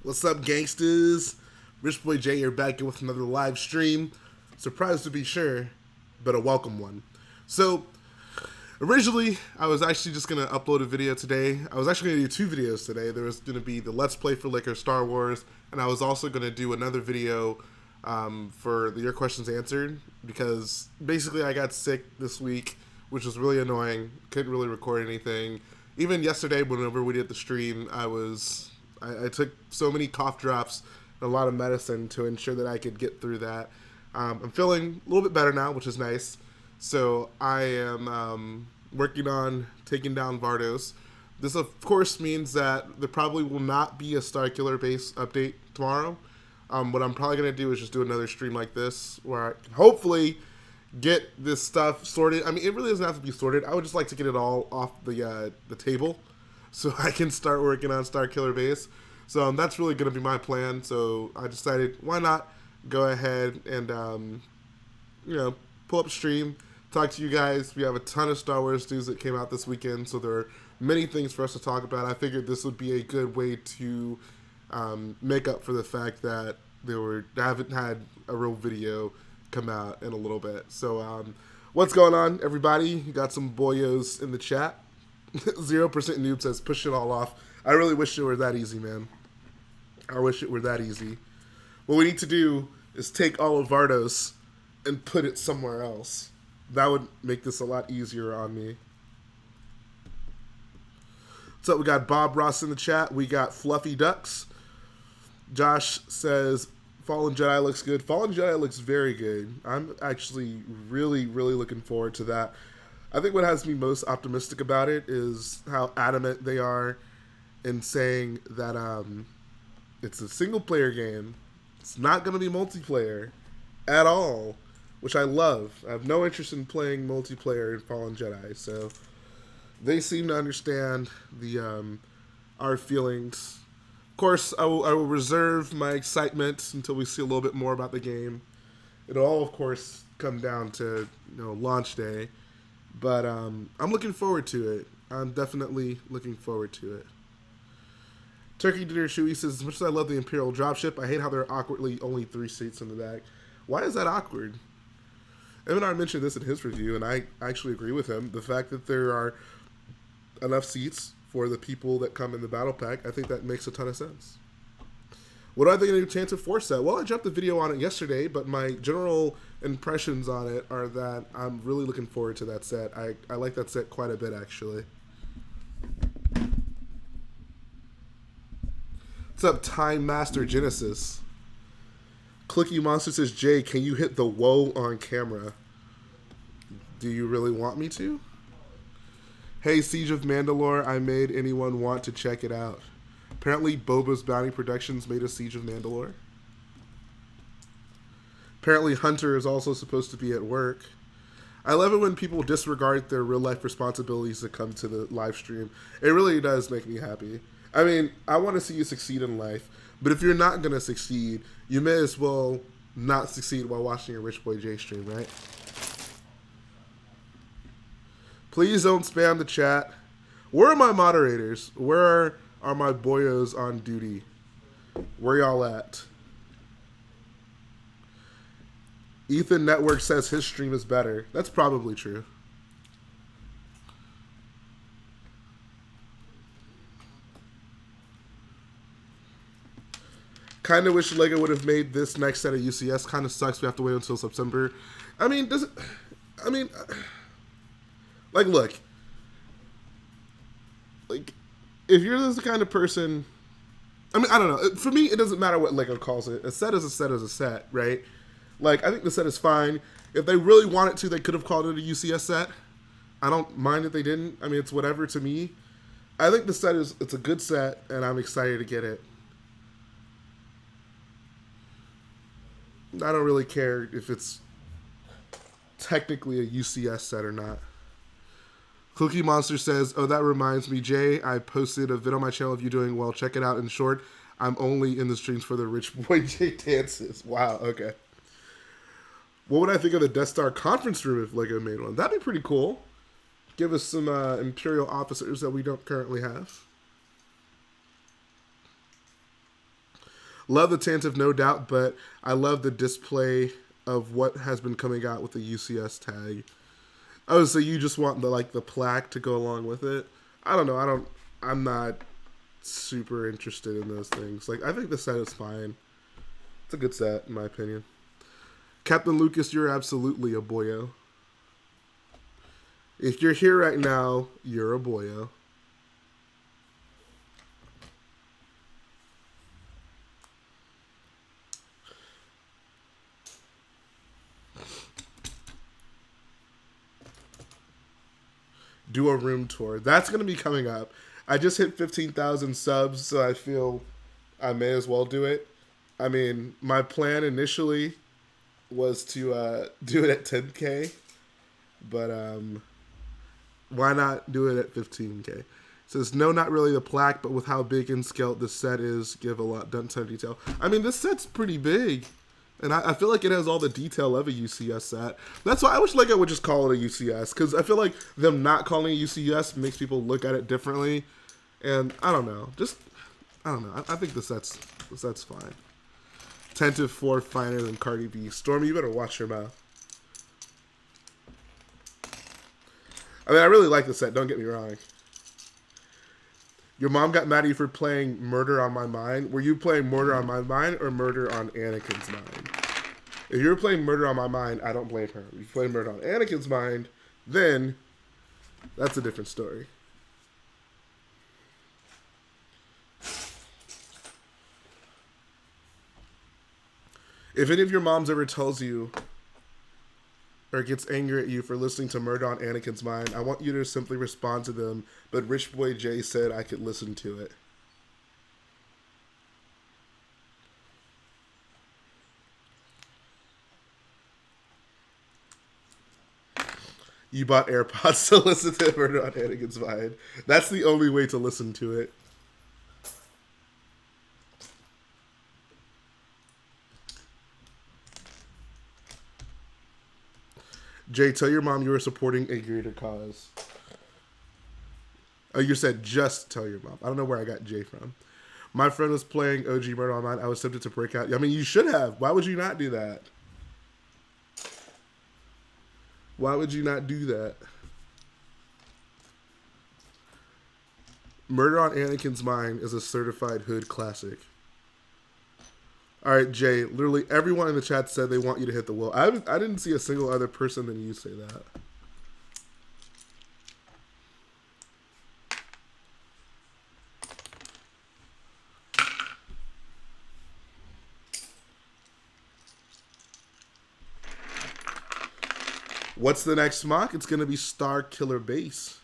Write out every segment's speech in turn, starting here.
What's up, gangsters? Rich Boy J here back in with another live stream. Surprised to be sure, but a welcome one. So, originally, I was actually just going to upload a video today. I was actually going to do two videos today. There was going to be the Let's Play for Liquor Star Wars, and I was also going to do another video for the Your Questions Answered, because basically I got sick this week, which was really annoying. Couldn't really record anything. Even yesterday, whenever we did the stream, I took so many cough drops and a lot of medicine to ensure that I could get through that. I'm feeling a little bit better now, which is nice. So I am working on taking down Vardos. This, of course, means that there probably will not be a Star Killer base update tomorrow. What I'm probably going to do is just do another stream like this, where I can hopefully get this stuff sorted. I mean, it really doesn't have to be sorted. I would just like to get it all off the table, so I can start working on Star Killer Base. So that's really going to be my plan. So I decided, why not go ahead and, pull up stream, talk to you guys. We have a ton of Star Wars news that came out this weekend, so there are many things for us to talk about. I figured this would be a good way to make up for the fact that I haven't had a real video come out in a little bit. So what's going on, everybody? You got some boyos in the chat. 0% noob says, push it all off. I really wish it were that easy, man. I wish it were that easy. What we need to do is take all of Vardos and put it somewhere else. That would make this a lot easier on me. So we got Bob Ross in the chat. We got Fluffy Ducks. Josh says, Fallen Jedi looks good. Fallen Jedi looks very good. I'm actually really, really looking forward to that. I think what has me most optimistic about it is how adamant they are in saying that it's a single-player game. It's not going to be multiplayer at all, which I love. I have no interest in playing multiplayer in Fallen Jedi, so they seem to understand our feelings. Of course, I will reserve my excitement until we see a little bit more about the game. It'll all, of course, come down to launch day. But I'm looking forward to it. I'm definitely looking forward to it. Turkey Dinner Shui says, as much as I love the Imperial dropship, I hate how there are awkwardly only 3 seats in the back. Why is that awkward? Eminar mentioned this in his review, and I actually agree with him. The fact that there are enough seats for the people that come in the battle pack, I think that makes a ton of sense. What do I think of the Enchanted Force set? Well, I dropped a video on it yesterday, but my general impressions on it are that I'm really looking forward to that set. I like that set quite a bit, actually. What's up, Time Master Genesis? Clicky Monster says, Jay, can you hit the whoa on camera? Do you really want me to? Hey, Siege of Mandalore, I made anyone want to check it out. Apparently, Boba's Bounty Productions made a Siege of Mandalore. Apparently, Hunter is also supposed to be at work. I love it when people disregard their real-life responsibilities to come to the live stream. It really does make me happy. I mean, I want to see you succeed in life, but if you're not going to succeed, you may as well not succeed while watching a Rich Boy J stream, right? Please don't spam the chat. Where are my moderators? Where are my boyos on duty? Where y'all at? Ethan Network says his stream is better. That's probably true. Kind of wish Lego would have made this next set of UCS. Kind of sucks we have to wait until September. I mean, look. Like, if you're this kind of person, I mean, I don't know. For me, it doesn't matter what Lego calls it. A set is a set is a set, right? Like, I think the set is fine. If they really wanted to, they could have called it a UCS set. I don't mind that they didn't. I mean, it's whatever to me. I think the set it's a good set, and I'm excited to get it. I don't really care if it's technically a UCS set or not. Cookie Monster says, oh, that reminds me, Jay, I posted a vid on my channel of you doing well. Check it out. In short, I'm only in the streams for the Rich Boy J dances. Wow, okay. What would I think of the Death Star conference room if Lego made one? That'd be pretty cool. Give us some Imperial officers that we don't currently have. Love the Tantive, no doubt, but I love the display of what has been coming out with the UCS tag. Oh, so you just want the plaque to go along with it? I don't know. I'm not super interested in those things. Like, I think the set is fine. It's a good set, in my opinion. Captain Lucas, you're absolutely a boyo. If you're here right now, you're a boyo. Do a room tour. That's going to be coming up. I just hit 15,000 subs, so I feel I may as well do it. I mean, my plan initially was to do it at 10K, but why not do it at 15K? It says, no, not really the plaque, but with how big and scaled this set is, give a lot, done ton of detail. I mean, this set's pretty big, and I feel like it has all the detail of a UCS set. That's why I wish I would just call it a UCS, because I feel like them not calling it UCS makes people look at it differently, and I don't know. I think the set's fine. Tentive 4 finer than Cardi B. Stormy, you better watch your mouth. I mean, I really like the set, don't get me wrong. Your mom got mad at you for playing Murder on My Mind. Were you playing Murder on My Mind or Murder on Anakin's Mind? If you're playing Murder on My Mind, I don't blame her. If you play Murder on Anakin's Mind, then that's a different story. If any of your moms ever tells you or gets angry at you for listening to Murder on Anakin's Mind, I want you to simply respond to them, but Rich Boy J said I could listen to it. You bought AirPods to listen to Murder on Anakin's Mind. That's the only way to listen to it. Jay, tell your mom you were supporting a greater cause. Oh, you said just tell your mom. I don't know where I got Jay from. My friend was playing OG Murder Online. I was tempted to break out. I mean, you should have. Why would you not do that? Why would you not do that? Murder on Anakin's Mind is a certified hood classic. All right, Jay, literally everyone in the chat said they want you to hit the wall. I didn't see a single other person than you say that. What's the next mock? It's going to be Star Killer Base.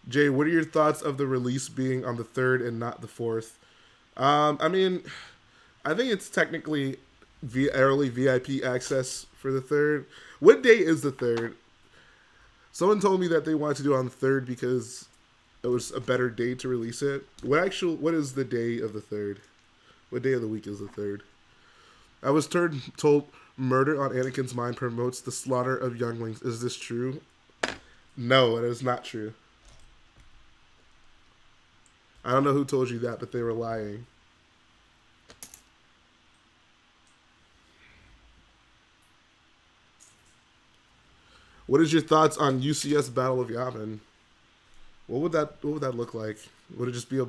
Jay, what are your thoughts of the release being on the 3rd and not the 4th? I mean, I think it's technically early VIP access for the 3rd. What day is the 3rd? Someone told me that they wanted to do it on the 3rd because it was a better day to release it. What is the day of the 3rd? What day of the week is the 3rd? I was told Murder on Anakin's Mind promotes the slaughter of younglings. Is this true? No, it is not true. I don't know who told you that, but they were lying. What is your thoughts on UCS Battle of Yavin? What would that look like? Would it just be a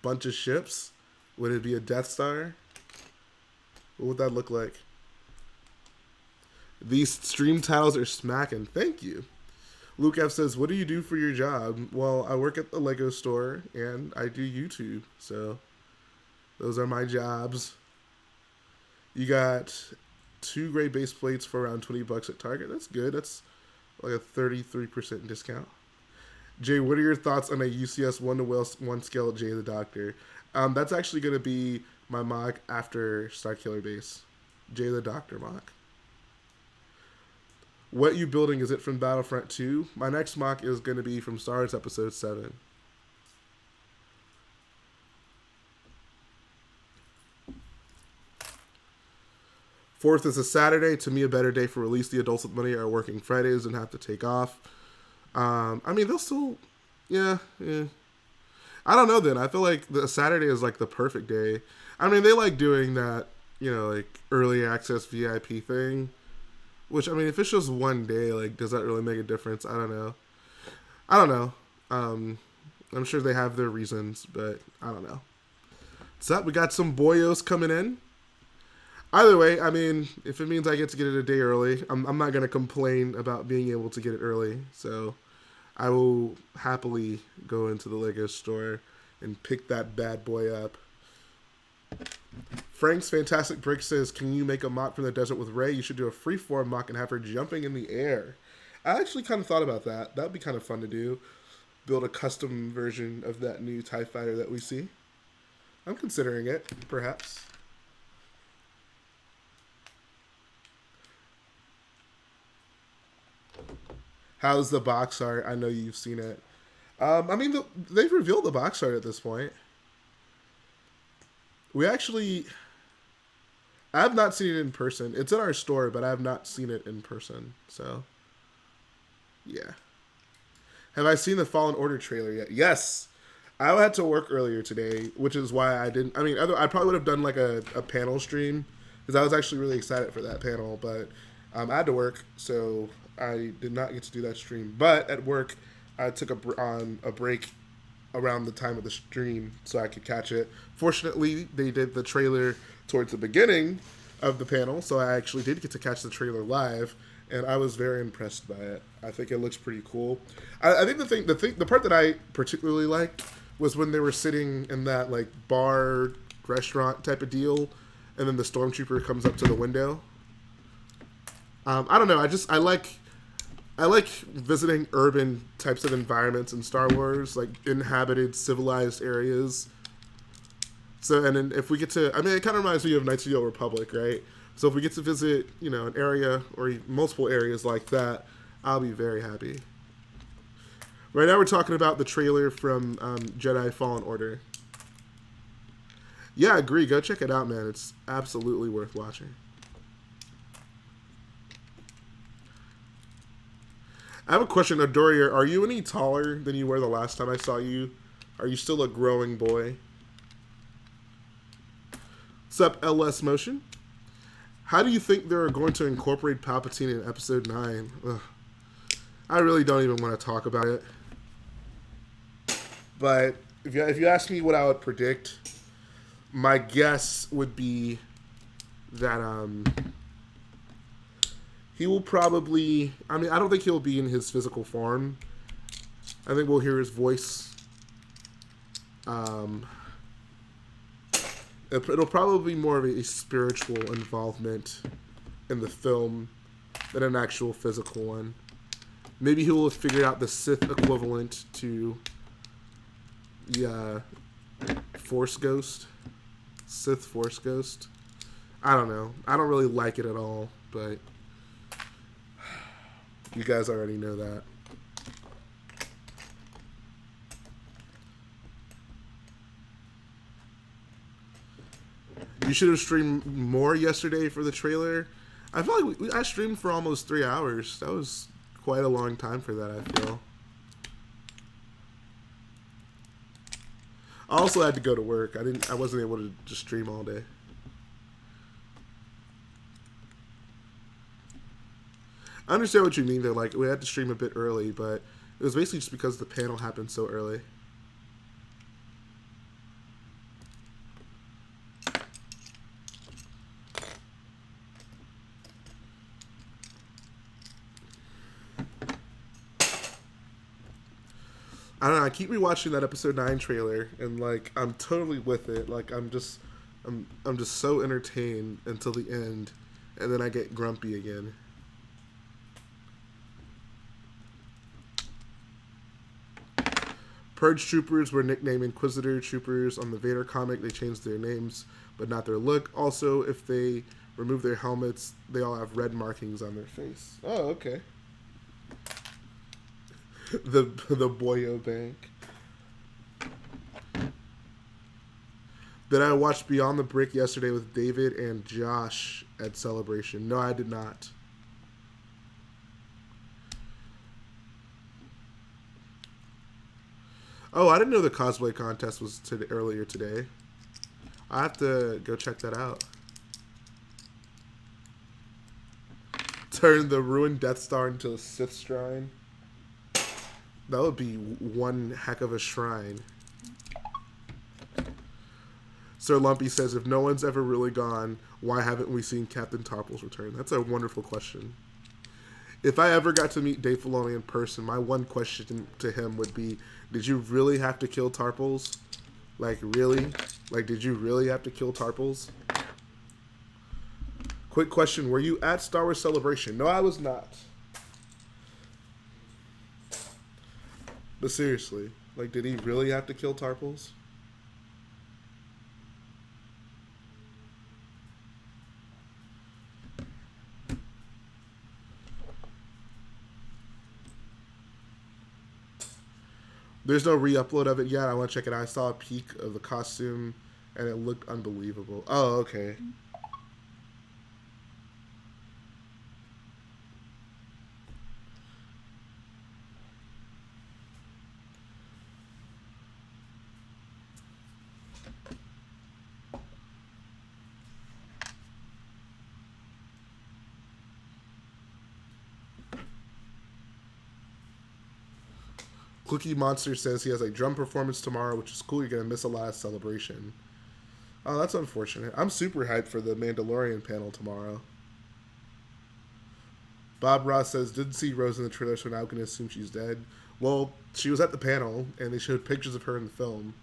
bunch of ships? Would it be a Death Star? What would that look like? These stream titles are smacking. Thank you. Luke F says, what do you do for your job? Well, I work at the Lego store and I do YouTube. So those are my jobs. You got 2 gray base plates for around $20 at Target. That's good. That's like a 33% discount. Jay, what are your thoughts on a UCS 1-to-1 scale Jay the Doctor? That's actually going to be my mock after Star Killer Base. Jay the Doctor mock. What you building? Is it from Battlefront 2? My next mock is going to be from Star Wars Episode 7. Fourth is a Saturday. To me, a better day for release. The adults with money are working Fridays and have to take off. I mean, they'll still... Yeah. I don't know then. I feel like the Saturday is like the perfect day. I mean, they like doing that, you know, like early access VIP thing. Which, I mean, if it's just one day, like, does that really make a difference? I don't know. I don't know. I'm sure they have their reasons, but I don't know. So we got some boyos coming in. Either way, I mean, if it means I get to get it a day early, I'm not going to complain about being able to get it early. So I will happily go into the Lego store and pick that bad boy up. Frank's Fantastic Brick says, can you make a mock from the desert with Rey? You should do a freeform mock and have her jumping in the air. I actually kind of thought about that. That would be kind of fun to do. Build a custom version of that new TIE fighter that we see. I'm considering it, perhaps. How's the box art? I know you've seen it. I mean, they've revealed the box art at this point. We actually... I have not seen it in person. It's in our store, but I have not seen it in person. So, yeah. Have I seen the Fallen Order trailer yet? Yes. I had to work earlier today, which is why I didn't... I mean, I probably would have done like a panel stream, because I was actually really excited for that panel, but I had to work, so I did not get to do that stream. But at work, I took a break around the time of the stream so I could catch it. Fortunately, they did the trailer towards the beginning of the panel, so I actually did get to catch the trailer live, and I was very impressed by it. I think it looks pretty cool. I think the part that I particularly liked was when they were sitting in that like bar restaurant type of deal, and then the stormtrooper comes up to the window. I don't know. I like visiting urban types of environments in Star Wars, like inhabited, civilized areas. So, and then if we get to, I mean, it kind of reminds me of Knights of the Old Republic, right? So if we get to visit, you know, an area or multiple areas like that, I'll be very happy. Right now we're talking about the trailer from Jedi Fallen Order. Yeah, I agree. Go check it out, man. It's absolutely worth watching. I have a question, Adoria. Are you any taller than you were the last time I saw you? Are you still a growing boy? What's up, LS Motion? How do you think they're going to incorporate Palpatine in Episode 9? Ugh. I really don't even want to talk about it. But if you ask me what I would predict, my guess would be that he will probably... I mean, I don't think he'll be in his physical form. I think we'll hear his voice. It'll probably be more of a spiritual involvement in the film than an actual physical one. Maybe he will have figured out the Sith equivalent to the Force Ghost. Sith Force Ghost. I don't know. I don't really like it at all, but you guys already know that. You should have streamed more yesterday for the trailer. I feel like I streamed for almost 3 hours. That was quite a long time for that, I feel. I also had to go to work. I wasn't able to just stream all day. I understand what you mean though. Like, we had to stream a bit early, but it was basically just because the panel happened so early. I don't know. I keep rewatching that episode 9 trailer, and like I'm totally with it. Like I'm just so entertained until the end, and then I get grumpy again. Purge troopers were nicknamed Inquisitor troopers on the Vader comic. They changed their names, but not their look. Also, if they remove their helmets, they all have red markings on their face. Oh, okay. the Boyo Bank. Then I watched Beyond the Brick yesterday with David and Josh at Celebration. No, I did not. Oh, I didn't know the cosplay contest was earlier today. I have to go check that out. Turn the ruined Death Star into a Sith shrine. That would be one heck of a shrine. Sir Lumpy says, if no one's ever really gone, why haven't we seen Captain Tarple's return? That's a wonderful question. If I ever got to meet Dave Filoni in person, my one question to him would be, did you really have to kill Tarples? Like, really? Like, did you really have to kill Tarples? Quick question, were you at Star Wars Celebration? No, I was not. But seriously, like, did he really have to kill Tarples? There's no re-upload of it yet. I want to check it out. I saw a peek of the costume, and it looked unbelievable. Oh, okay. Cookie Monster says he has a drum performance tomorrow, which is cool. You're going to miss a lot of celebration. Oh, that's unfortunate. I'm super hyped for the Mandalorian panel tomorrow. Bob Ross says, didn't see Rose in the trailer, so now I'm going to assume she's dead. Well, she was at the panel, and they showed pictures of her in the film.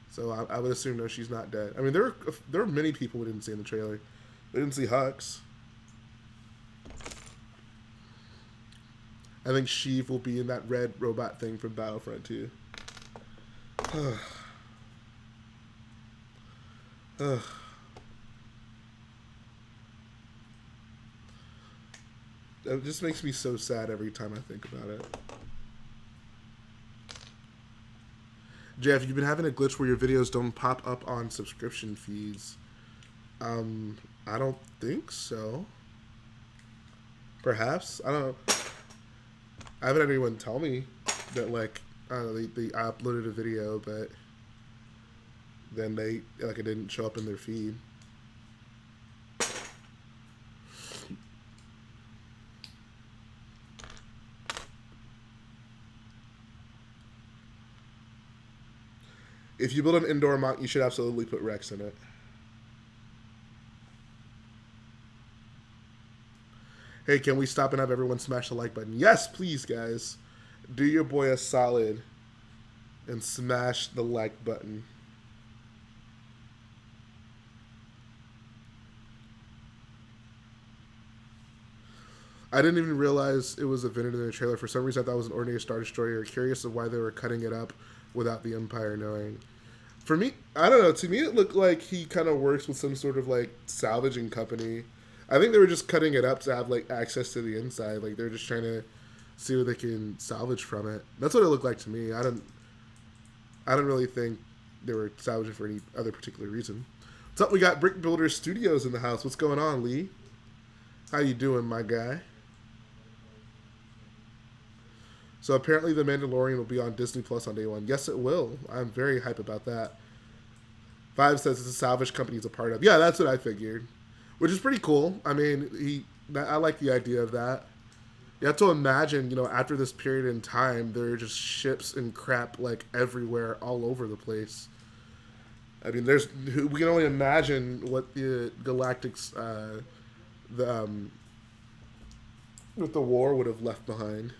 So I would assume, no, she's not dead. I mean, there are many people we didn't see in the trailer. We didn't see Hux. I think Sheev will be in that red robot thing from Battlefront 2. It just makes me so sad every time I think about it. Jeff, you've been having a glitch where your videos don't pop up on subscription feeds. I don't think so. Perhaps. I don't know. I haven't had anyone tell me that, like, they uploaded a video, but then it didn't show up in their feed. If you build an indoor mock, you should absolutely put Rex in it. Hey, can we stop and have everyone smash the like button? Yes, please, guys. Do your boy a solid and smash the like button. I didn't even realize it was a Venom in the trailer. For some reason, I thought it was an ordinary Star Destroyer. Curious of why they were cutting it up without the Empire knowing. For me, I don't know. To me, it looked like he kind of works with some sort of, like, salvaging company. I think they were just cutting it up to have, like, access to the inside. Like, they're just trying to see what they can salvage from it. That's what it looked like to me. I don't really think they were salvaging for any other particular reason. What's up? We got Brick Builder Studios in the house. What's going on, Lee? How you doing, my guy? So apparently The Mandalorian will be on Disney Plus on day one. Yes, it will. I'm very hype about that. Five says it's a salvage company he's a part of. Yeah, that's what I figured. Which is pretty cool. I mean, I like the idea of that. You have to imagine, after this period in time, there are just ships and crap, like, everywhere, all over the place. I mean, we can only imagine what the Galactic's, what the war would have left behind.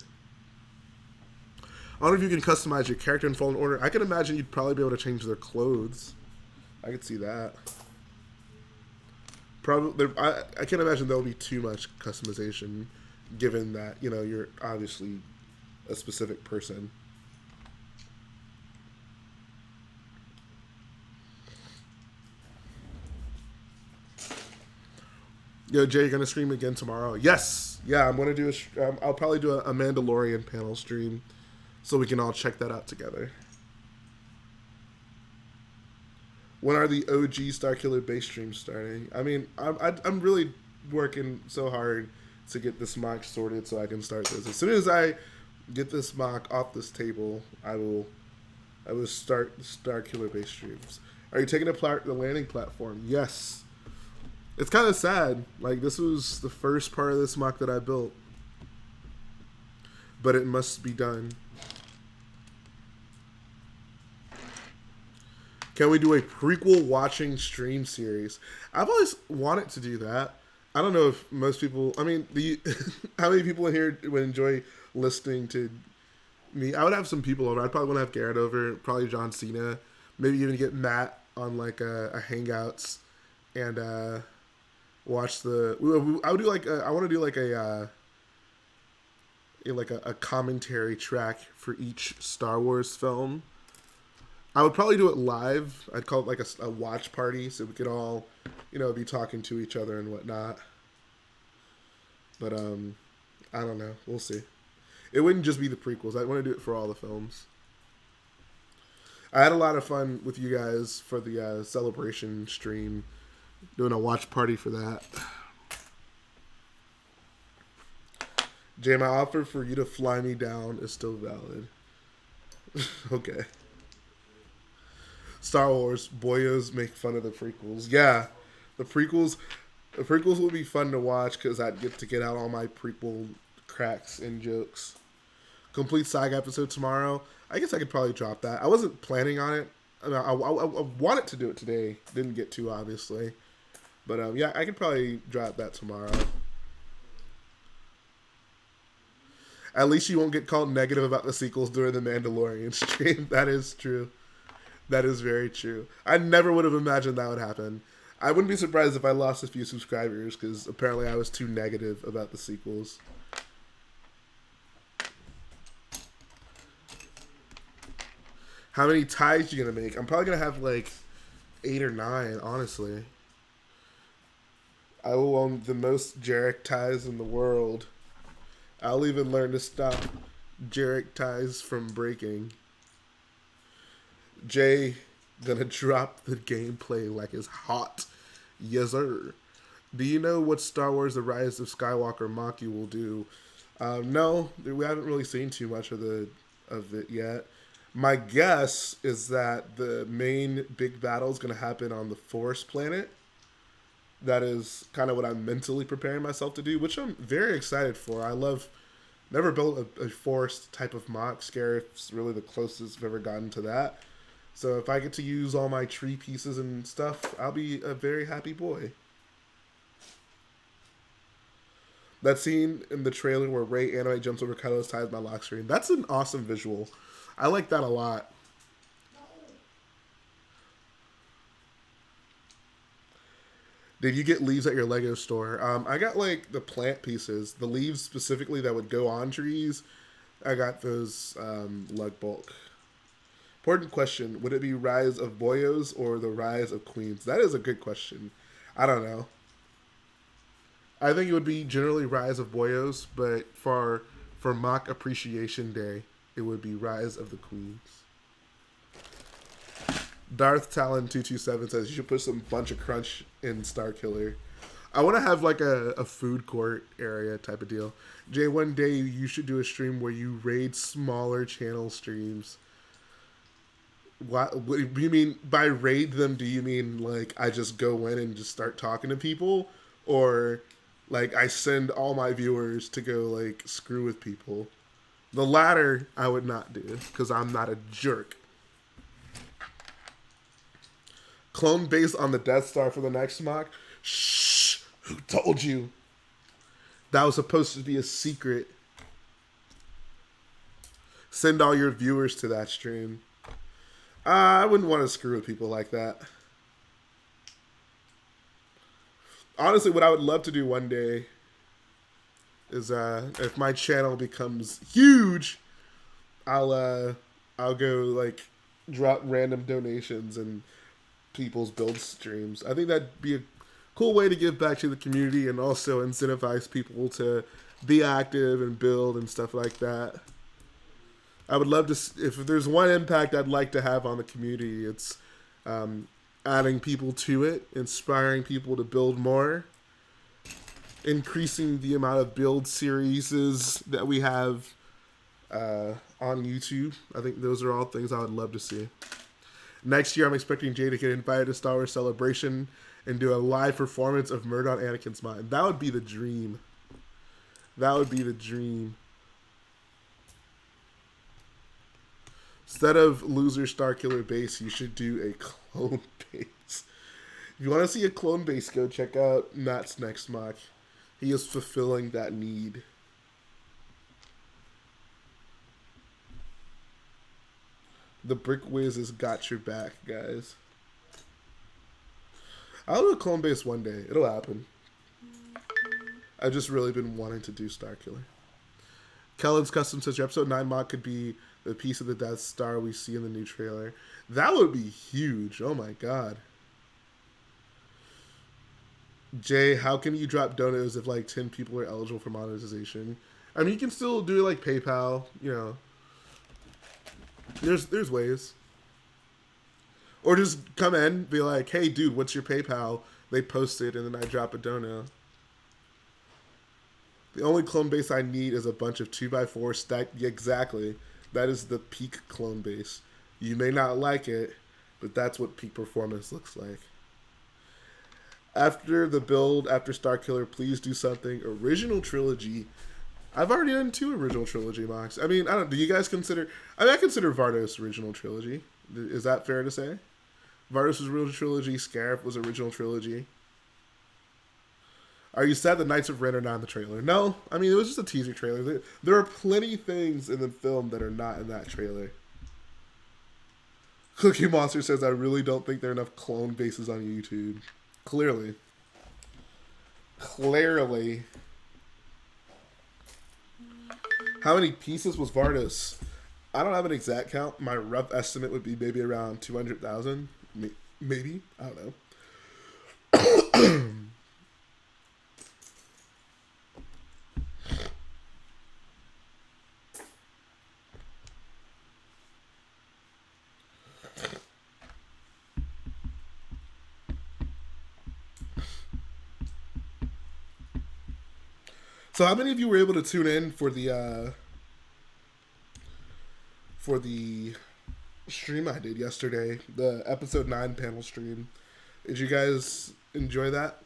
I don't know if you can customize your character in Fallen Order. I can imagine you'd probably be able to change their clothes. I could see that. Probably, I can't imagine there'll be too much customization, given that you're obviously a specific person. Yo, Jay, you're gonna stream again tomorrow? Yes, yeah, I'm gonna do I'll probably do a Mandalorian panel stream, so we can all check that out together. When are the OG Starkiller base streams starting? I mean, I'm really working so hard to get this mock sorted so I can start this. As soon as I get this mock off this table, I will I will start the Star Killer base streams. Are you taking apart the landing platform? Yes. It's kind of sad. Like, this was the first part of this mock that I built. But it must be done. Can we do a prequel watching stream series? I've always wanted to do that. I don't know if most people... I mean, how many people in here would enjoy listening to me? I would have some people over. I'd probably want to have Garrett over. Probably John Cena. Maybe even get Matt on, like, a Hangouts. And watch the... I would do, like... I want to do, like, a commentary track for each Star Wars film. I would probably do it live. I'd call it like a watch party so we could all, be talking to each other and whatnot. But, I don't know. We'll see. It wouldn't just be the prequels. I'd want to do it for all the films. I had a lot of fun with you guys for the celebration stream, doing a watch party for that. Jay, my offer for you to fly me down is still valid. Okay. Star Wars, boyos make fun of the prequels. Yeah, the prequels will be fun to watch because I'd get to get out all my prequel cracks and jokes. Complete Saga episode tomorrow. I guess I could probably drop that. I wasn't planning on it. I wanted to do it today. Didn't get to, obviously. But, yeah, I could probably drop that tomorrow. At least you won't get called negative about the sequels during the Mandalorian stream. That is true. That is very true. I never would have imagined that would happen. I wouldn't be surprised if I lost a few subscribers because apparently I was too negative about the sequels. How many ties you gonna make? I'm probably gonna have like 8 or 9, honestly. I will own the most Jarek ties in the world. I'll even learn to stop Jarek ties from breaking. Jay gonna drop the gameplay like it's hot. Yes, sir. Do you know what Star Wars The Rise of Skywalker Maki will do? No, we haven't really seen too much of it yet. My guess is that the main big battle is going to happen on the Forest planet. That is kind of what I'm mentally preparing myself to do, which I'm very excited for. Never built a Forest type of mock. Scarif's really the closest I've ever gotten to that. So if I get to use all my tree pieces and stuff, I'll be a very happy boy. That scene in the trailer where Rey anime jumps over Kylo's ties my lock screen. That's an awesome visual. I like that a lot. Did you get leaves at your Lego store? I got like the plant pieces, the leaves specifically that would go on trees. I got those lug bulk. Important question. Would it be Rise of Boyos or the Rise of Queens? That is a good question. I don't know. I think it would be generally Rise of Boyos, but for Mock Appreciation Day, it would be Rise of the Queens. Darth Talon 227 says you should put some bunch of crunch in Star Killer. I want to have like a food court area type of deal. Jay, one day you should do a stream where you raid smaller channel streams. What do you mean by raid them? Do you mean like I just go in and just start talking to people, or like I send all my viewers to go like screw with people? The latter I would not do because I'm not a jerk. Clone based on the Death Star for the next mock. Shh! Who told you? That was supposed to be a secret. Send all your viewers to that stream. I wouldn't want to screw with people like that. Honestly, what I would love to do one day is if my channel becomes huge, I'll go like drop random donations and people's build streams. I think that'd be a cool way to give back to the community and also incentivize people to be active and build and stuff like that. I would love to, if there's one impact I'd like to have on the community, it's adding people to it, inspiring people to build more, increasing the amount of build series that we have on YouTube. I think those are all things I would love to see. Next year, I'm expecting Jay to get invited to Star Wars Celebration and do a live performance of Murder on Anakin's Mind. That would be the dream. That would be the dream. Instead of loser Starkiller base, you should do a clone base. If you want to see a clone base, go check out Matt's next mock. He is fulfilling that need. The Brick Wiz has got your back, guys. I'll do a clone base one day. It'll happen. I've just really been wanting to do Starkiller. Kellen's Custom says your episode 9 mock could be the piece of the Death Star we see in the new trailer. That would be huge. Oh my god. Jay, how can you drop donuts if like 10 people are eligible for monetization? I mean, you can still do it like PayPal, you know. There's ways. Or just come in, be like, hey dude, what's your PayPal? They post it and then I drop a donut. The only clone base I need is a bunch of 2x4 stacked. Yeah, exactly. That is the peak clone base. You may not like it, but that's what peak performance looks like. After the build, after Starkiller, please do something. Original trilogy. I've already done 2 original trilogy mocks. I mean, I don't. Do you guys consider? I mean, I consider Vardos original trilogy. Is that fair to say? Vardos was original trilogy. Scarab was original trilogy. Are you sad the Knights of Ren are not in the trailer? No. I mean, it was just a teaser trailer. There are plenty of things in the film that are not in that trailer. Cookie Monster says, I really don't think there are enough clone bases on YouTube. Clearly. How many pieces was Vardos? I don't have an exact count. My rough estimate would be maybe around 200,000. Maybe. I don't know. So how many of you were able to tune in for the stream I did yesterday, the episode 9 panel stream? Did you guys enjoy that?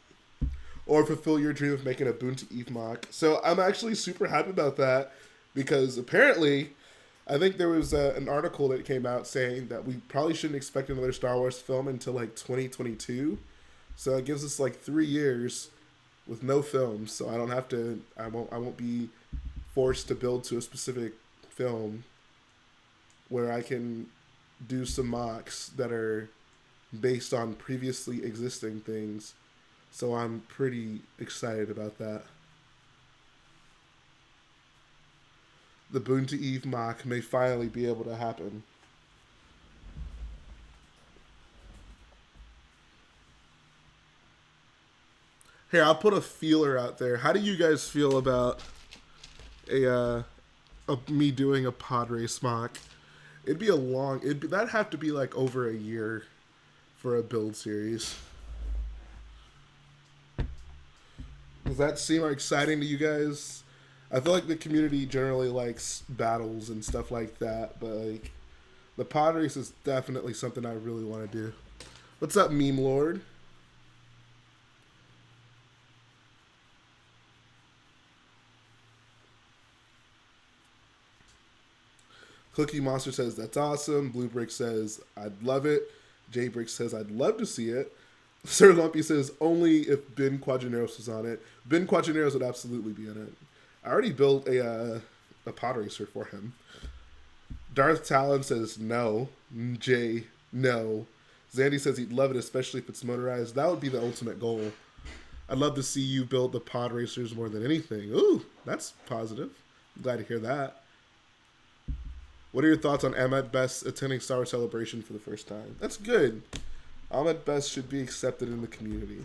Or fulfill your dream of making a Boon to Eve mock? So I'm actually super happy about that because apparently I think there was an article that came out saying that we probably shouldn't expect another Star Wars film until like 2022. So it gives us like 3 years with no films, so I don't have to. I won't be forced to build to a specific film where I can do some mocks that are based on previously existing things. So I'm pretty excited about that. The Boon to Eve mock may finally be able to happen. Here, I'll put a feeler out there. How do you guys feel about me doing a pod race mock? It'd be a long. That'd have to be like over a year for a build series. Does that seem exciting to you guys? I feel like the community generally likes battles and stuff like that, but like the pod race is definitely something I really want to do. What's up, Meme Lord? Cookie Monster says, that's awesome. Blue Brick says, I'd love it. J Brick says, I'd love to see it. Sir Lumpy says, only if Ben Quadraneros was on it. Ben Quadraneros would absolutely be in it. I already built a pod racer for him. Darth Talon says, no. Jay, no. Zandy says he'd love it, especially if it's motorized. That would be the ultimate goal. I'd love to see you build the pod racers more than anything. Ooh, that's positive. I'm glad to hear that. What are your thoughts on Ahmed Best attending Star Wars Celebration for the first time? That's good. Ahmed Best should be accepted in the community.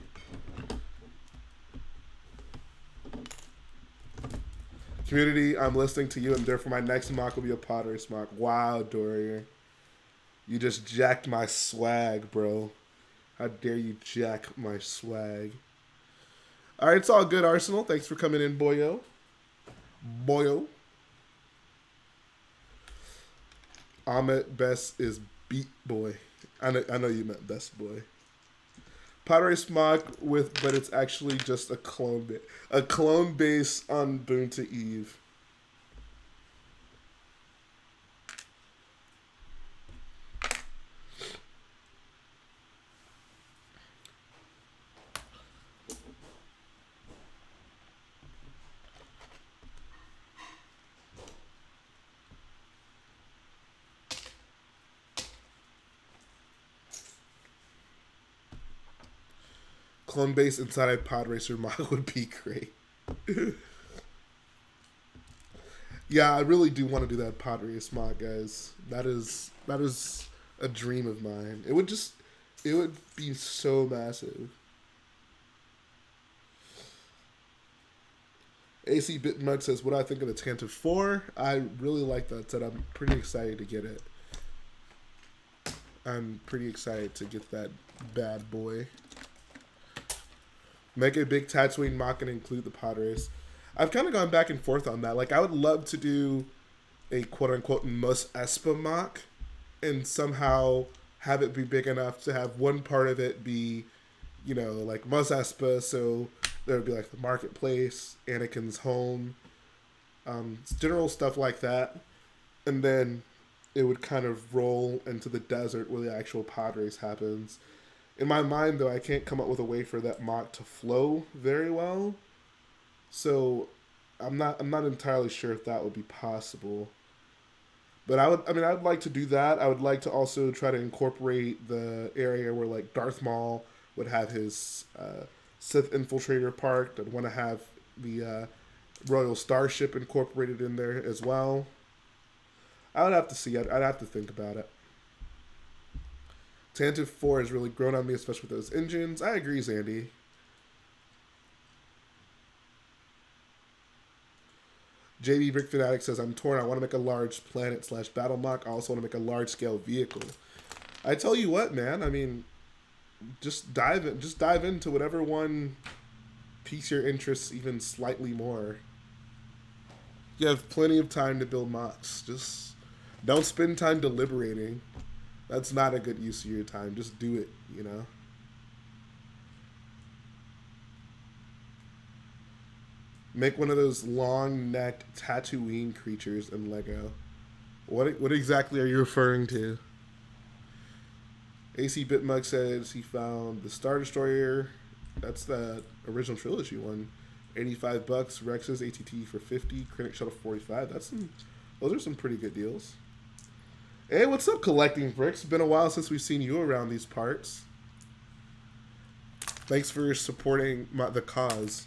Community, I'm listening to you, and therefore my next mock will be a pod race mock. Wow, Dorier. You just jacked my swag, bro. How dare you jack my swag. All right, it's all good, Arsenal. Thanks for coming in, boyo. Boyo. Ahmet Best is Beat Boy. I know you meant Best Boy. Pottery Smock with, but it's actually just a clone base on Boonta Eve. Clone base inside a pod racer mod would be great. Yeah, I really do want to do that pod race mod, guys. That is a dream of mine. It would be so massive. AC Bitmug says, "What do I think of the Tantive 4? I really like that set. I'm pretty excited to get it. I'm pretty excited to get that bad boy. Make a big Tatooine mock and include the pod race." I've kind of gone back and forth on that. Like, I would love to do a quote-unquote Mos Espa mock and somehow have it be big enough to have one part of it be, you know, like Mos Espa, so there would be like the marketplace, Anakin's home, general stuff like that. And then it would kind of roll into the desert where the actual pod race happens. In my mind, though, I can't come up with a way for that mock to flow very well. So I'm not entirely sure if that would be possible. But I'd like to do that. I would like to also try to incorporate the area where like Darth Maul would have his Sith infiltrator parked. I'd want to have the Royal Starship incorporated in there as well. I would have to see. I'd have to think about it. Tantive 4 has really grown on me, especially with those engines. I agree, Zandy. JB Brick Fanatic says, "I'm torn. I want to make a large planet / battle mock. I also want to make a large scale vehicle." I tell you what, man. I mean, just dive into whatever one piques your interest even slightly more. You have plenty of time to build mocks. Just don't spend time deliberating. That's not a good use of your time. Just do it, you know? Make one of those long-necked Tatooine creatures in Lego. What exactly are you referring to? AC Bitmug says he found the Star Destroyer. That's the original trilogy one. $85. Rex's ATT for 50. Critic Shuttle 45. Those are some pretty good deals. Hey, what's up, Collecting Bricks? Been a while since we've seen you around these parts. Thanks for supporting the cause.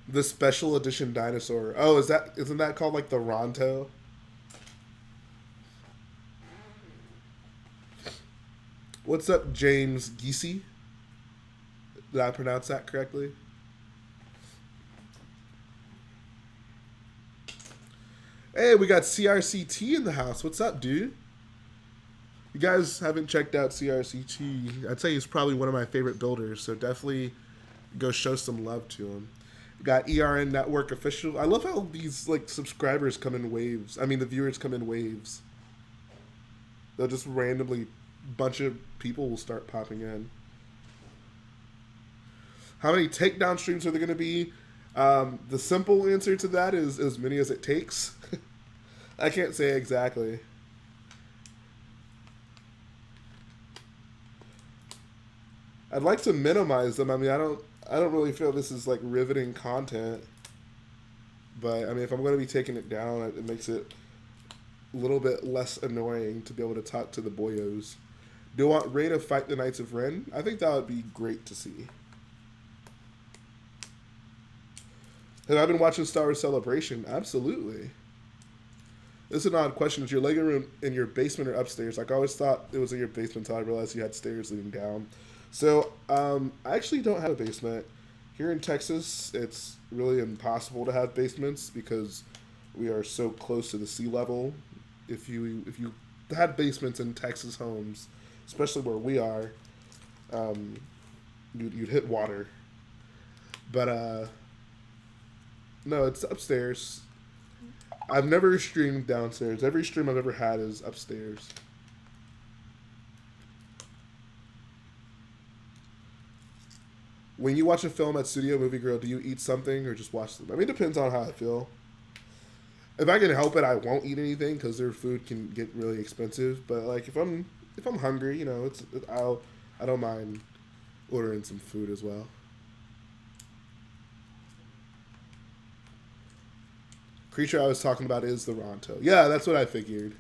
The special edition dinosaur. Oh, isn't that called like the Ronto? What's up, James Geesey? Did I pronounce that correctly? Hey, we got CRCT in the house. What's up, dude? You guys haven't checked out CRCT. I'd say he's probably one of my favorite builders, so definitely go show some love to him. We got ERN Network Official. I love how these like subscribers come in waves. I mean, the viewers come in waves. They'll just randomly, bunch of people will start popping in. How many takedown streams are there going to be? The simple answer to that is as many as it takes. I can't say exactly. I'd like to minimize them. I mean, I don't really feel this is like riveting content. But I mean, if I'm going to be taking it down, it makes it a little bit less annoying to be able to talk to the boyos. Do you want Rey to fight the Knights of Ren? I think that would be great to see. Have I been watching Star Wars Celebration? Absolutely. This is an odd question. Is your Lego room in your basement or upstairs? Like, I always thought it was in your basement until I realized you had stairs leading down. So, I actually don't have a basement. Here in Texas, it's really impossible to have basements because we are so close to the sea level. If you had basements in Texas homes, especially where we are, um, you'd hit water. But no, it's upstairs. I've never streamed downstairs. Every stream I've ever had is upstairs. When you watch a film at Studio Movie Grill, do you eat something or just watch them? I mean, it depends on how I feel. If I can help it, I won't eat anything because their food can get really expensive. But like if I'm hungry, you know, I don't mind ordering some food as well. Creature I was talking about is the Ronto. Yeah, that's what I figured.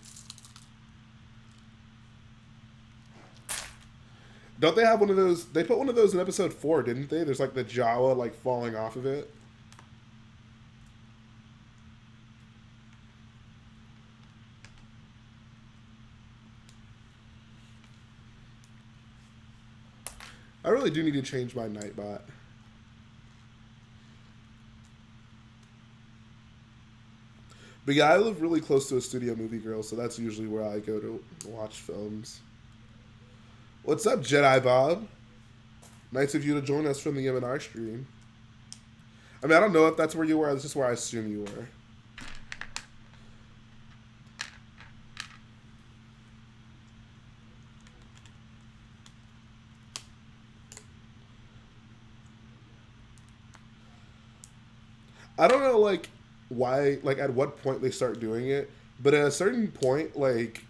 Don't they have one of those? They put one of those in episode 4, didn't they? There's like the Jawa like falling off of it. I really do need to change my Nightbot. But yeah, I live really close to a Studio Movie Grill, so that's usually where I go to watch films. What's up, Jedi Bob? Nice of you to join us from the M&R stream. I mean, I don't know if that's where you were. That's just where I assume you were. I don't know, like, why, like, at what point they start doing it, but at a certain point, like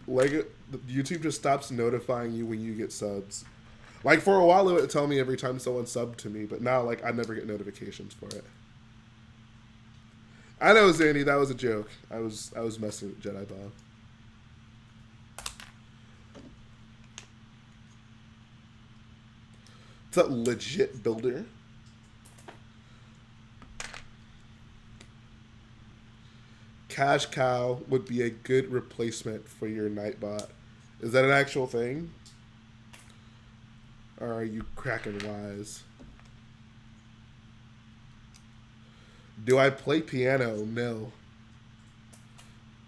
YouTube just stops notifying you when you get subs. Like, for a while, it would tell me every time someone subbed to me, but now, like, I never get notifications for it. I know, Zandy, that was a joke. I was messing with Jedi Bob. What's up, legit builder? Cash Cow would be a good replacement for your Nightbot. Is that an actual thing? Or are you cracking wise? Do I play piano? No.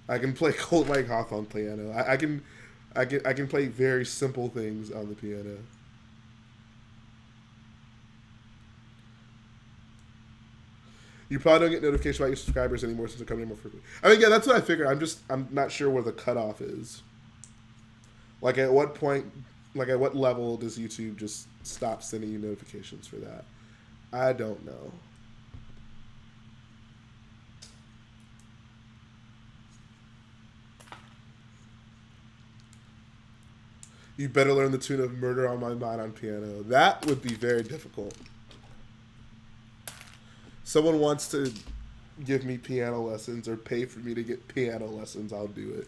I can play Cold Like Hoth on piano. I can play very simple things on the piano. You probably don't get notifications about your subscribers anymore since they're coming in more frequently. I mean, yeah, that's what I figured. I'm not sure where the cutoff is. Like, at what point, like, at what level does YouTube just stop sending you notifications for that? I don't know. You better learn the tune of Murder on My Mind on piano. That would be very difficult. Someone wants to give me piano lessons or pay for me to get piano lessons, I'll do it.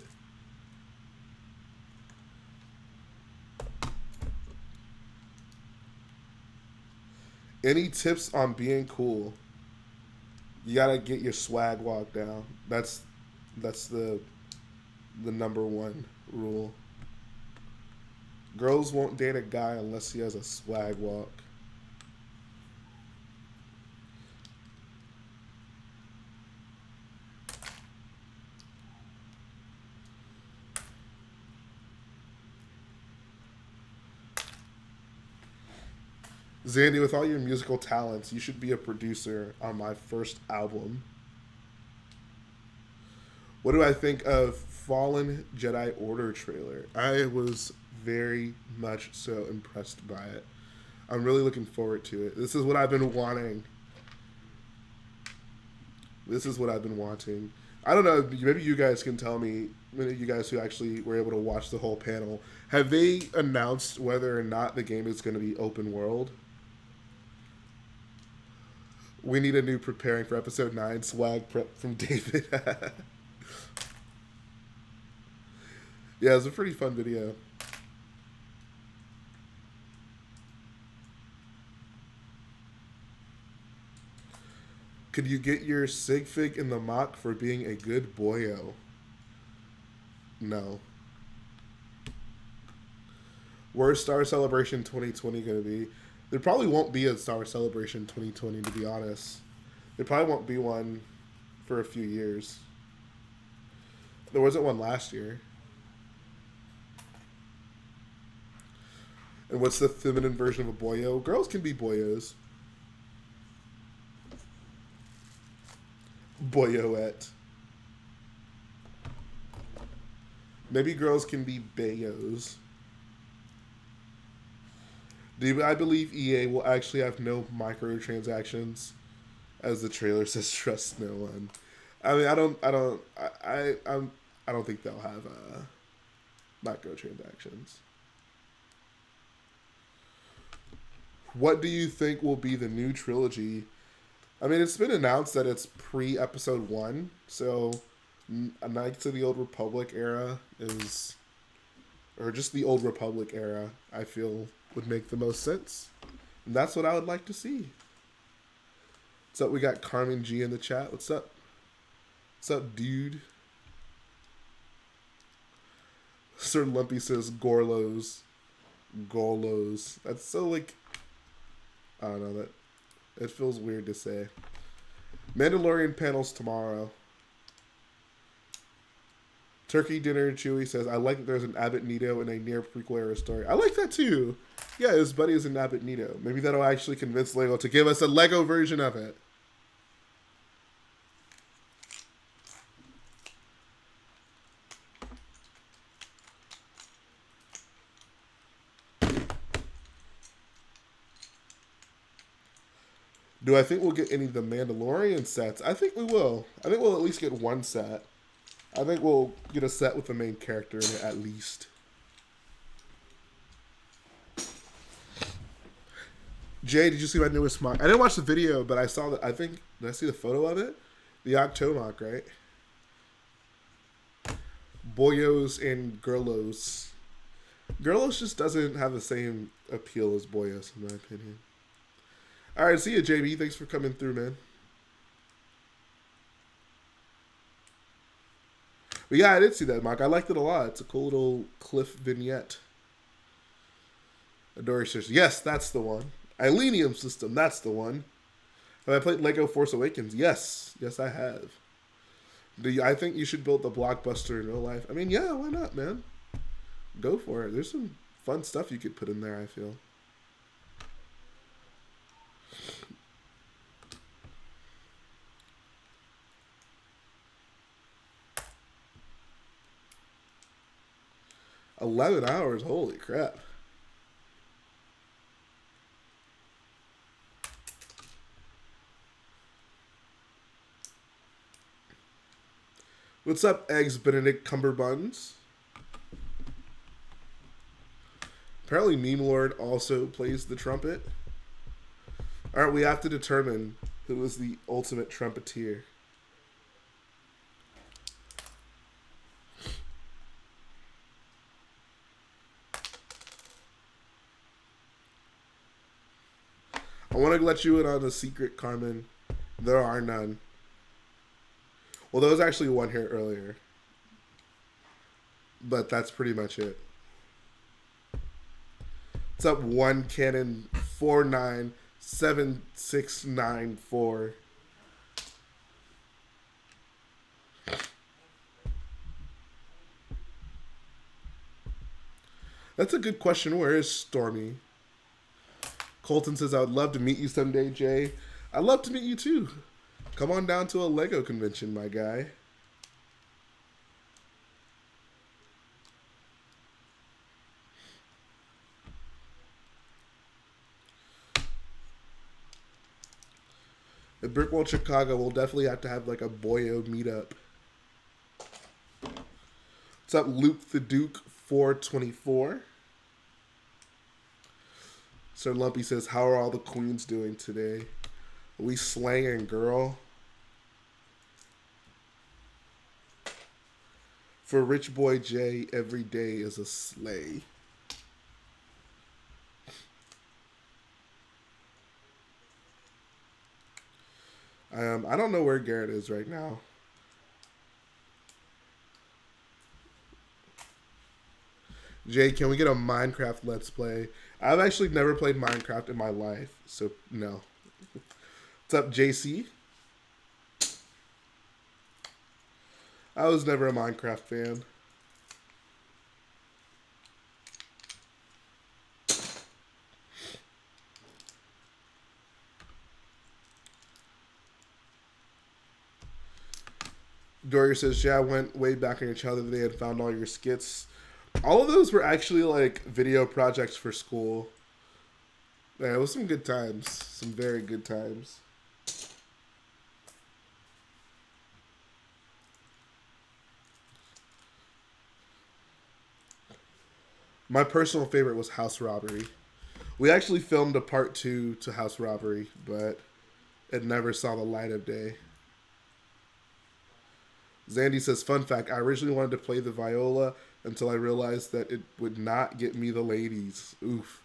Any tips on being cool? You gotta get your swag walk down. That's the number one rule. Girls won't date a guy unless he has a swag walk. Zandy, with all your musical talents, you should be a producer on my first album. What do I think of Fallen Jedi Order trailer? I was very much so impressed by it. I'm really looking forward to it. This is what I've been wanting. This is what I've been wanting. I don't know, maybe you guys can tell me, many of you guys who actually were able to watch the whole panel, have they announced whether or not the game is going to be open world? We need a new preparing for episode 9 swag prep from David. Yeah, it was a pretty fun video. Could you get your sig fig in the mock for being a good boyo? No. Where's Star Celebration 2020 going to be? There probably won't be a Star Celebration 2020, to be honest. There probably won't be one for a few years. There wasn't one last year. And what's the feminine version of a boyo? Girls can be boyos. Boyoette. Maybe girls can be bayos. I believe EA will actually have no microtransactions, as the trailer says. Trust no one. I mean, I don't think they'll have microtransactions. What do you think will be the new trilogy? I mean, it's been announced that it's pre-episode 1, so Knights of the Old Republic era is, or just the Old Republic era, I feel would make the most sense. And that's what I would like to see. What's up? We got Carmen G in the chat. What's up? What's up, dude? Sir Lumpy says Gorlos. Gorlos. That's so like, I don't know, that it feels weird to say. Mandalorian panels tomorrow. Turkey Dinner Chewy says, I like that there's an Abbott Nito in a near prequel era story. I like that too. Yeah, his buddy is an Abbott Nito. Maybe that'll actually convince Lego to give us a Lego version of it. Do I think we'll get any of the Mandalorian sets? I think we will. I think we'll at least get one set. I think we'll get a set with the main character in it at least. Jay, did you see my newest mock? I didn't watch the video, but I saw that. I think, did I see the photo of it? The Octomock, right? Boyos and Girlos. Girlos just doesn't have the same appeal as Boyos, in my opinion. All right, see you, JB. Thanks for coming through, man. But yeah, I did see that, Mark. I liked it a lot. It's a cool little cliff vignette. Adore says, yes, that's the one. Ilenium system, that's the one. Have I played Lego Force Awakens? Yes. Yes, I have. I think you should build the blockbuster in real life. I mean, yeah, why not, man? Go for it. There's some fun stuff you could put in there, I feel. $11, holy crap. What's up, Eggs Benedict Cumberbuns? Apparently Meme Lord also plays the trumpet. Alright, we have to determine who is the ultimate trumpeter. I want to let you in on a secret, Carmen. There are none. Well, there was actually one here earlier. But that's pretty much it. What's up, One Cannon 497694? That's a good question. Where is Stormy? Colton says, I would love to meet you someday, Jay. I'd love to meet you too. Come on down to a Lego convention, my guy. At Brickworld Chicago, we'll definitely have to have like a boyo meetup. What's up, Luke the Duke 424? Sir Lumpy says, how are all the queens doing today? Are we slanging, girl? For Rich Boy J, every day is a slay. I don't know where Garrett is right now. Jay, can we get a Minecraft Let's Play? I've actually never played Minecraft in my life, so no. What's up, JC? I was never a Minecraft fan. Doria says, yeah, I went way back in your childhood today and found all your skits. All of those were actually like video projects for school. Yeah, it was some good times. Some very good times. My personal favorite was House Robbery. We actually filmed a part 2 to House Robbery, but it never saw the light of day. Zandy says, fun fact, I originally wanted to play the viola until I realized that it would not get me the ladies. Oof.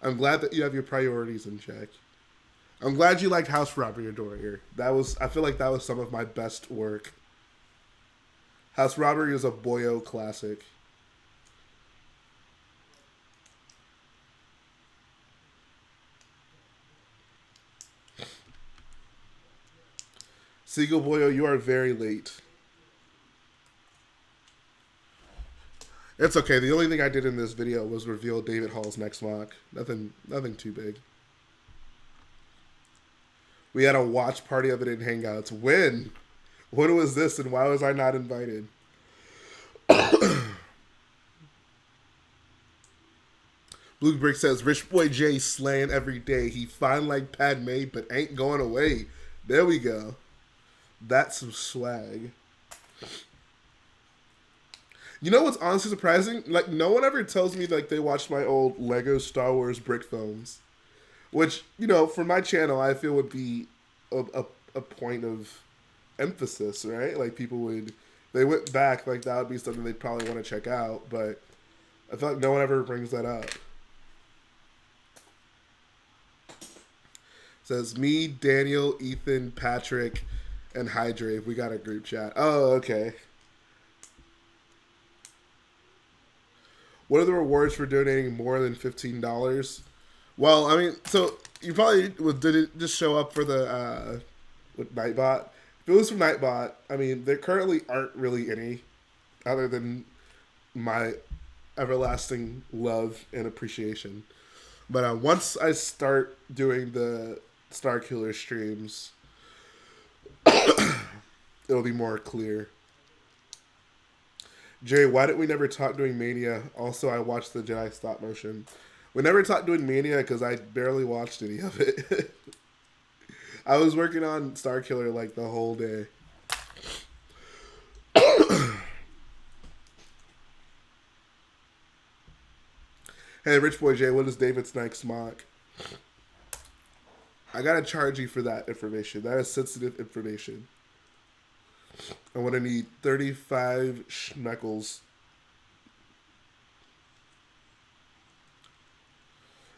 I'm glad that you have your priorities in check. I'm glad you liked House Robbery, Dorier. I feel like that was some of my best work. House Robbery is a boyo classic. Seagull Boyo, you are very late. It's okay. The only thing I did in this video was reveal David Hall's next mock. Nothing too big. We had a watch party of it in Hangouts. When? When was this and why was I not invited? Blue Brick says, Rich Boy J slaying every day. He fine like Padme, but ain't going away. There we go. That's some swag. You know what's honestly surprising? Like, no one ever tells me, like, they watched my old Lego Star Wars brick films. Which, you know, for my channel, I feel would be a point of emphasis, right? Like, people would... They went back, like, that would be something they'd probably want to check out. But I feel like no one ever brings that up. Says, me, Daniel, Ethan, Patrick, and Hydrave. We got a group chat. Oh, okay. What are the rewards for donating more than $15? Well, I mean, so you probably did it just show up for the with Nightbot. If it was from Nightbot, I mean, there currently aren't really any other than my everlasting love and appreciation. But once I start doing the Star Killer streams, it'll be more clear. Jay, why didn't we never talk doing Mania? Also, I watched the Jedi stop motion. We never talked doing Mania because I barely watched any of it. I was working on Star Killer like the whole day. Hey, Rich Boy Jay, what is David's next mock? I gotta charge you for that information. That is sensitive information. I'm gonna need 35 schmeckles.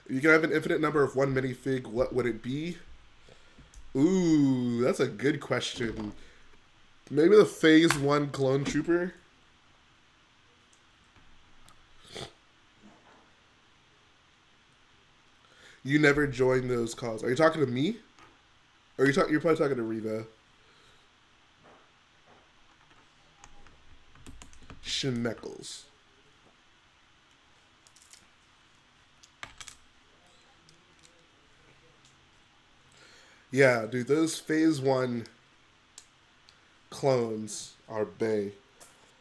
If you can have an infinite number of one minifig, what would it be? Ooh, that's a good question. Maybe the Phase 1 Clone Trooper? You never joined those calls. Are you talking to me? Or you're probably talking to Reva. Schmeckles. Yeah, dude, those Phase 1 clones are bae.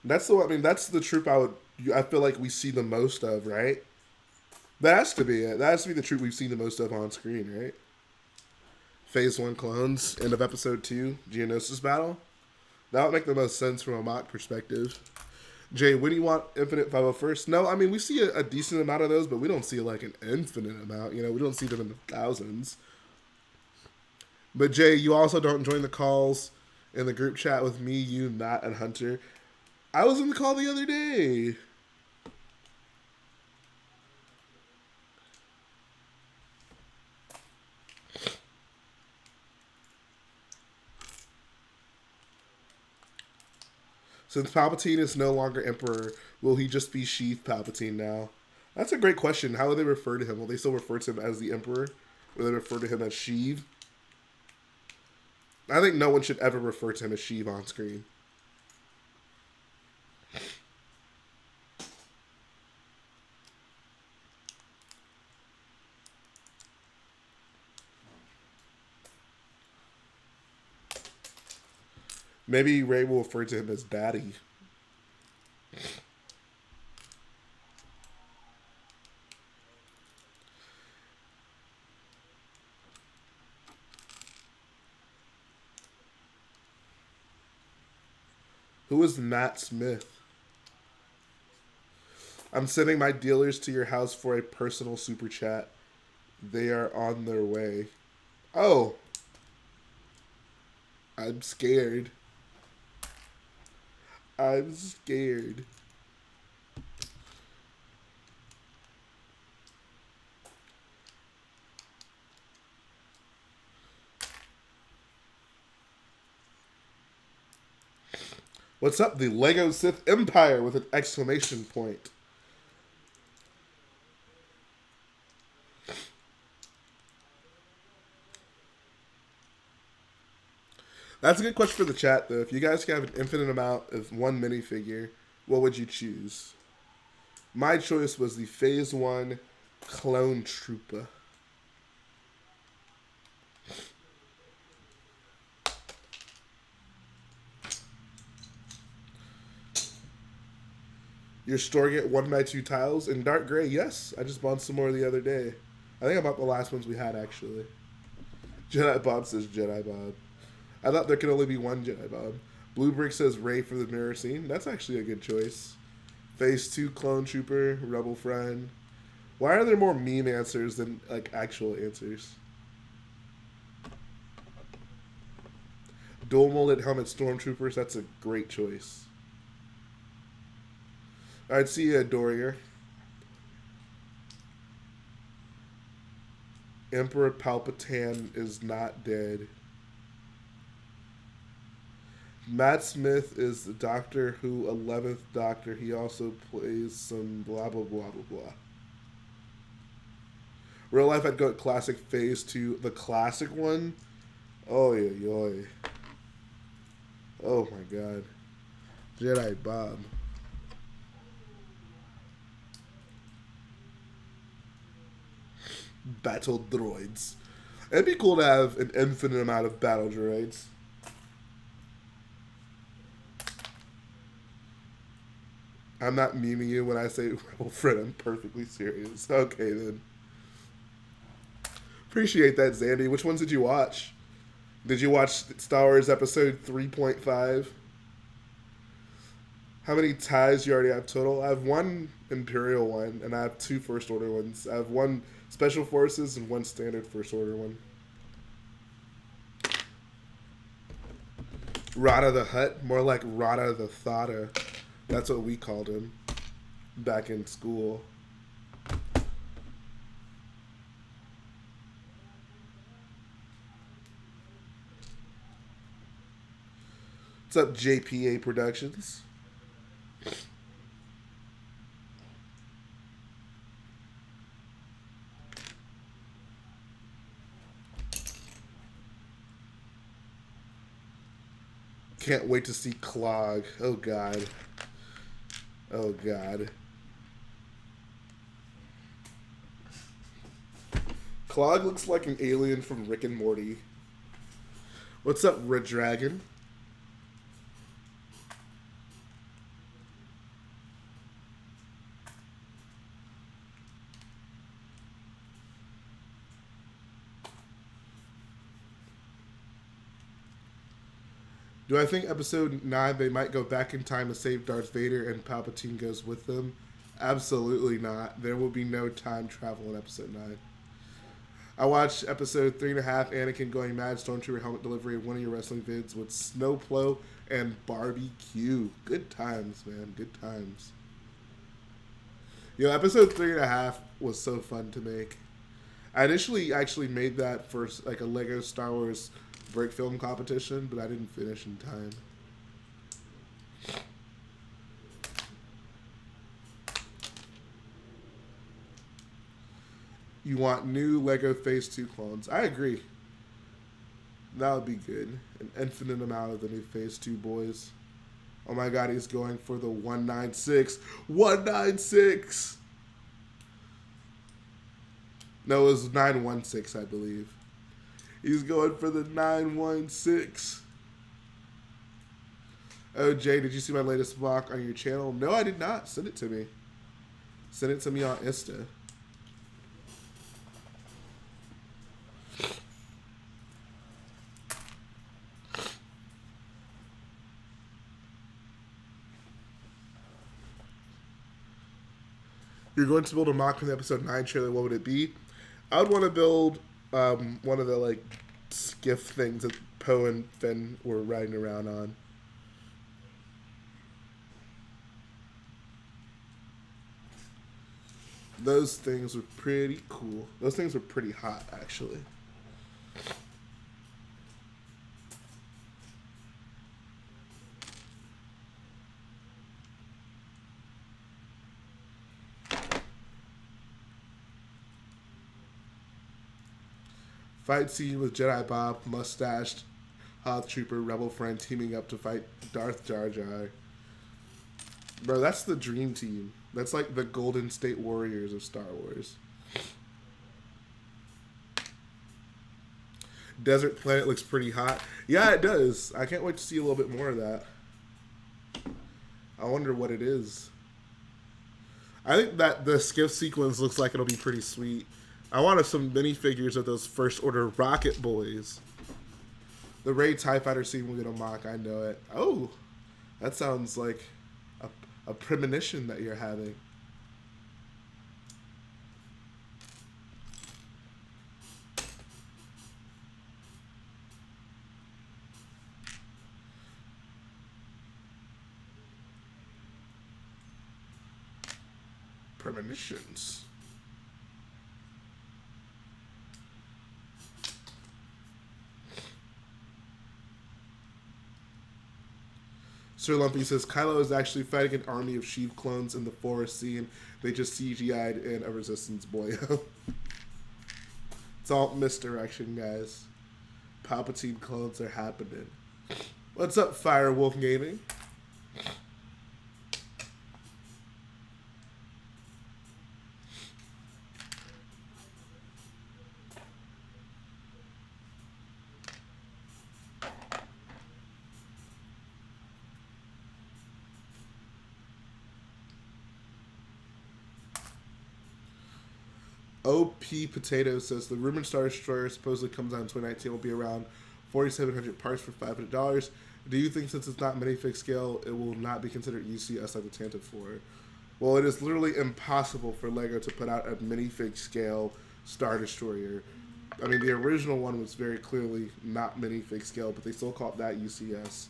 That's the troop I feel like we see the most of, right? That has to be it. That has to be the troop we've seen the most of on screen, right? Phase 1 clones, end of episode 2, Geonosis battle. That would make the most sense from a mock perspective. Jay, when do you want Infinite 501st? No, I mean, we see a decent amount of those, but we don't see like an infinite amount. You know, we don't see them in the thousands. But Jay, you also don't join the calls in the group chat with me, you, Matt, and Hunter. I was in the call the other day. Since Palpatine is no longer Emperor, will he just be Sheev Palpatine now? That's a great question. How will they refer to him? Will they still refer to him as the Emperor? Will they refer to him as Sheev? I think no one should ever refer to him as Sheev on screen. Maybe Ray will refer to him as Daddy. Who is Matt Smith? I'm sending my dealers to your house for a personal super chat. They are on their way. Oh, I'm scared. I'm scared. What's up, the Lego Sith Empire with an exclamation point. That's a good question for the chat, though. If you guys could have an infinite amount of one minifigure, what would you choose? My choice was the Phase 1 Clone Trooper. Your store get 1x2 tiles in dark gray? Yes, I just bought some more the other day. I think I bought the last ones we had, actually. Jedi Bob says Jedi Bob. I thought there could only be one Jedi Bob. Blue Brick says Ray for the mirror scene. That's actually a good choice. Phase 2 Clone Trooper, Rebel Friend. Why are there more meme answers than like actual answers? Dual molded helmet stormtroopers. That's a great choice. Alright, see ya, Dorier. Emperor Palpatine is not dead. Matt Smith is the Doctor Who 11th Doctor. He also plays some blah, blah, blah, blah, blah. Real life, I'd go at classic Phase 2. The classic one? Oh, yeah. Oh, my God. Jedi Bob. Battle droids. It'd be cool to have an infinite amount of battle droids. I'm not memeing you when I say Rebel Friend. I'm perfectly serious. Okay, then. Appreciate that, Zandy. Which ones did you watch? Did you watch Star Wars Episode 3.5? How many ties you already have total? I have one Imperial one, and I have 2 First Order ones. I have 1 Special Forces and 1 Standard First Order one. Rada the Hutt? More like Rada the Thada. That's what we called him back in school. What's up, JPA Productions? Can't wait to see Clog. Oh, God. Oh, God. Clog looks like an alien from Rick and Morty. What's up, Red Dragon? Do I think episode 9 they might go back in time to save Darth Vader and Palpatine goes with them? Absolutely not. There will be no time travel in episode 9. I watched episode 3.5, Anakin going mad, Stormtrooper helmet delivery, one of your wrestling vids with Snowplow and Barbecue. Good times, man. Good times. Yo, episode 3.5 was so fun to make. I initially actually made that for like a Lego Star Wars break film competition, but I didn't finish in time. You want new Lego Phase 2 clones. I agree. That would be good. An infinite amount of the new Phase 2 boys. Oh my God, he's going for the 196. 196! No, it was 916, I believe. He's going for the 916. Oh, Jay, did you see my latest block on your channel? No, I did not. Send it to me. Send it to me on Insta. You're going to build a mock from the episode 9 trailer. What would it be? I would want to build one of the like skiff things that Poe and Finn were riding around on. Those things were pretty cool. Those things were pretty hot, actually. Fight scene with Jedi Bob, mustached Hoth Trooper, Rebel friend teaming up to fight Darth Jar Jar. Bro, that's the dream team. That's like the Golden State Warriors of Star Wars. Desert Planet looks pretty hot. Yeah, it does. I can't wait to see a little bit more of that. I wonder what it is. I think that the skiff sequence looks like it'll be pretty sweet. I wanted some minifigures of those First Order Rocket Boys. The Rey TIE Fighter scene will get a mock, I know it. Oh, that sounds like a premonition that you're having. Premonitions. Sir Lumpy says Kylo is actually fighting an army of Sheev clones in the forest scene. They just CGI'd in a Resistance boyo. It's all misdirection, guys. Palpatine clones are happening. What's up, Firewolf Gaming? OP Potato says the rumored Star Destroyer supposedly comes out in 2019 will be around 4,700 parts for $500. Do you think since it's not minifig scale, it will not be considered UCS like the Tantive 4? Well, it is literally impossible for LEGO to put out a minifig scale Star Destroyer. I mean, the original one was very clearly not minifig scale, but they still call it that UCS.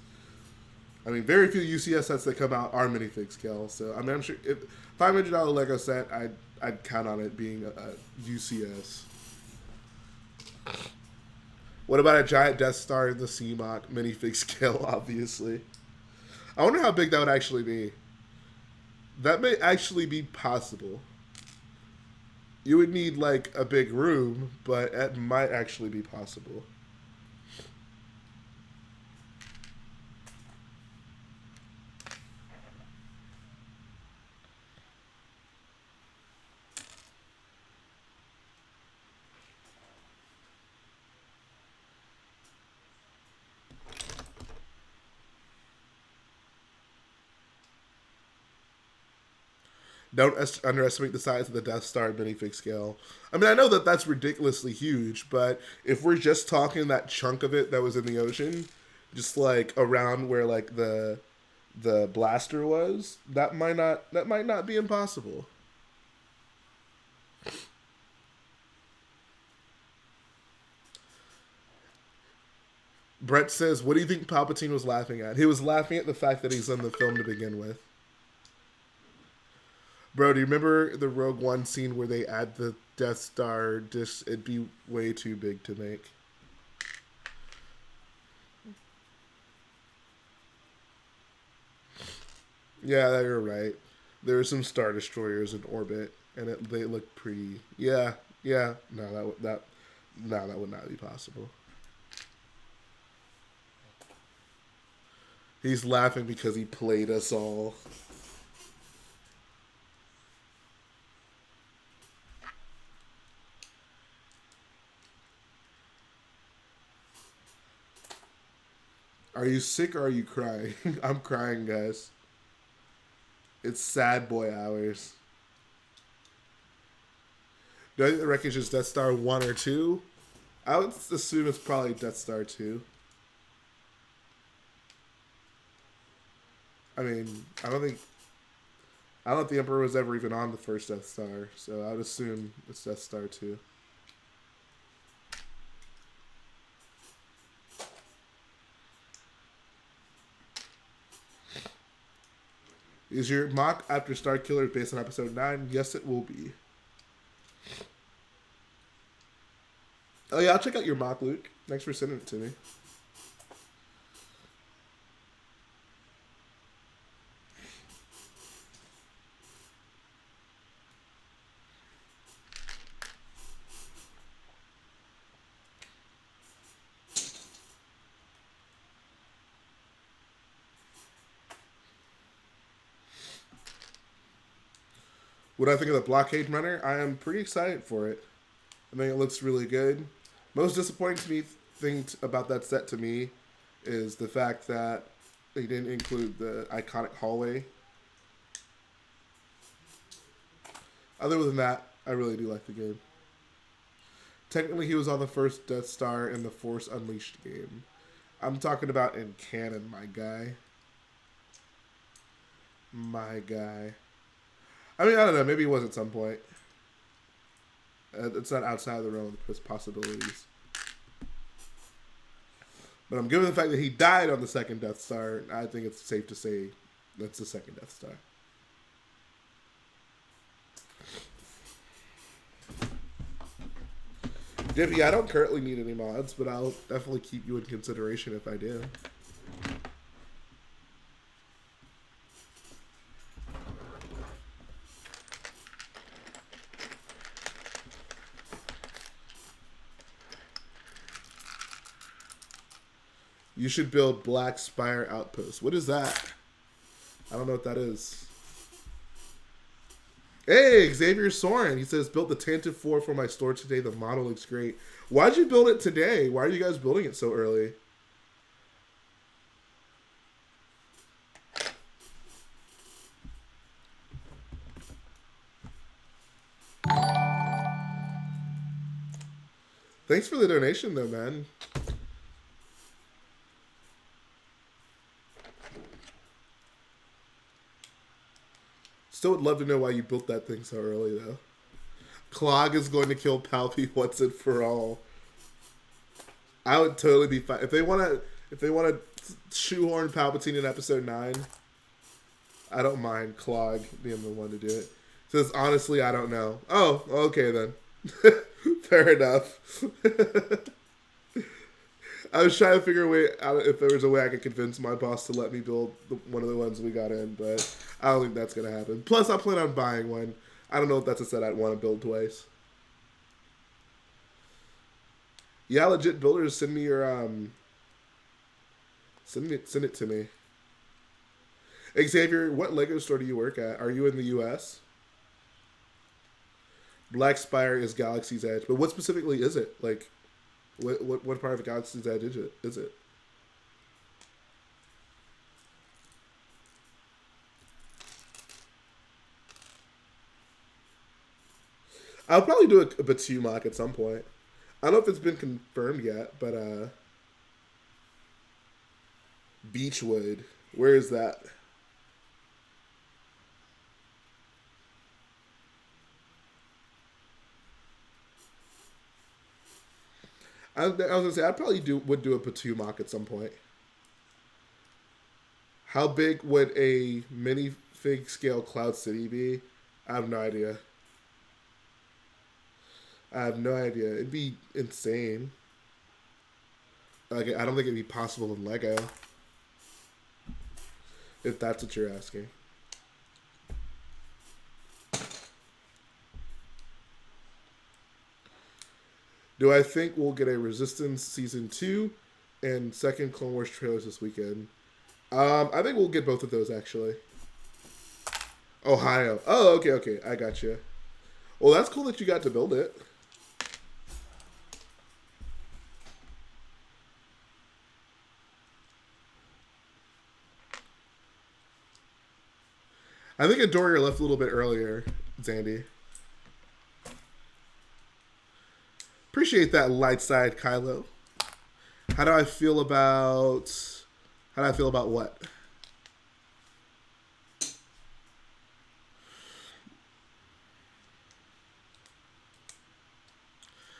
I mean, very few UCS sets that come out are minifig scale. So, I mean, I'm sure if $500 LEGO set, I'd count on it being a UCS. What about a giant Death Star in the CMOC minifig scale, obviously? I wonder how big that would actually be. That may actually be possible. You would need, like, a big room, but it might actually be possible. Don't underestimate the size of the Death Star minifig scale. I mean, I know that that's ridiculously huge, but if we're just talking that chunk of it that was in the ocean, just like around where like the blaster was, that might not be impossible. Brett says, "What do you think Palpatine was laughing at?" He was laughing at the fact that he's in the film to begin with. Bro, do you remember the Rogue One scene where they add the Death Star? Just it'd be way too big to make. Yeah, you're right. There were some Star Destroyers in orbit, and they look pretty. Yeah. No, that would not be possible. He's laughing because he played us all. Are you sick or are you crying? I'm crying, guys. It's sad boy hours. Do I think the wreckage is Death Star 1 or 2? I would assume it's probably Death Star 2. I mean, I don't think the Emperor was ever even on the first Death Star, so I would assume it's Death Star 2. Is your mock after Star Killer based on episode 9? Yes, it will be. Oh yeah, I'll check out your mock, Luke. Thanks for sending it to me. What I think of the Blockade Runner? I am pretty excited for it. I think it looks really good. Most disappointing to me thing about that set to me is the fact that they didn't include the iconic hallway. Other than that, I really do like the game. Technically, he was on the first Death Star in the Force Unleashed game. I'm talking about in canon, my guy. My guy. I mean, I don't know. Maybe he was at some point. It's not outside of the realm of possibilities. But I'm given the fact that he died on the second Death Star, I think it's safe to say that's the second Death Star. Dippy, I don't currently need any mods, but I'll definitely keep you in consideration if I do. You should build Black Spire Outpost. What is that? I don't know what that is. Hey, Xavier Soren. He says, built the Tantive 4 for my store today. The model looks great. Why'd you build it today? Why are you guys building it so early? Thanks for the donation, though, man. Still would love to know why you built that thing so early, though. Clog is going to kill Palpy once and for all. I would totally be fine if they want to shoehorn Palpatine in Episode 9. I don't mind Clog being the one to do it. Says honestly, I don't know. Oh, okay then. Fair enough. I was trying to figure a way out if there was a way I could convince my boss to let me build one of the ones we got in, but I don't think that's going to happen. Plus, I plan on buying one. I don't know if that's a set I'd want to build twice. Yeah, legit builders, send me your send it to me. Xavier, what Lego store do you work at? Are you in the US? Black Spire is Galaxy's Edge, but what specifically is it? Like, what part of Galaxy's Edge is it? I'll probably do a Batu mock at some point. I don't know if it's been confirmed yet, but Beechwood, where is that? I was gonna say I'd probably would do a Batu mock at some point. How big would a minifig scale Cloud City be? I have no idea. I have no idea. It'd be insane. Like, I don't think it'd be possible in Lego. If that's what you're asking. Do I think we'll get a Resistance Season 2 and second Clone Wars trailers this weekend? I think we'll get both of those, actually. Ohio. Oh, okay. I got you. Well, that's cool that you got to build it. I think Adorier left a little bit earlier, Zandy. Appreciate that light side, Kylo. How do I feel about... How do I feel about what?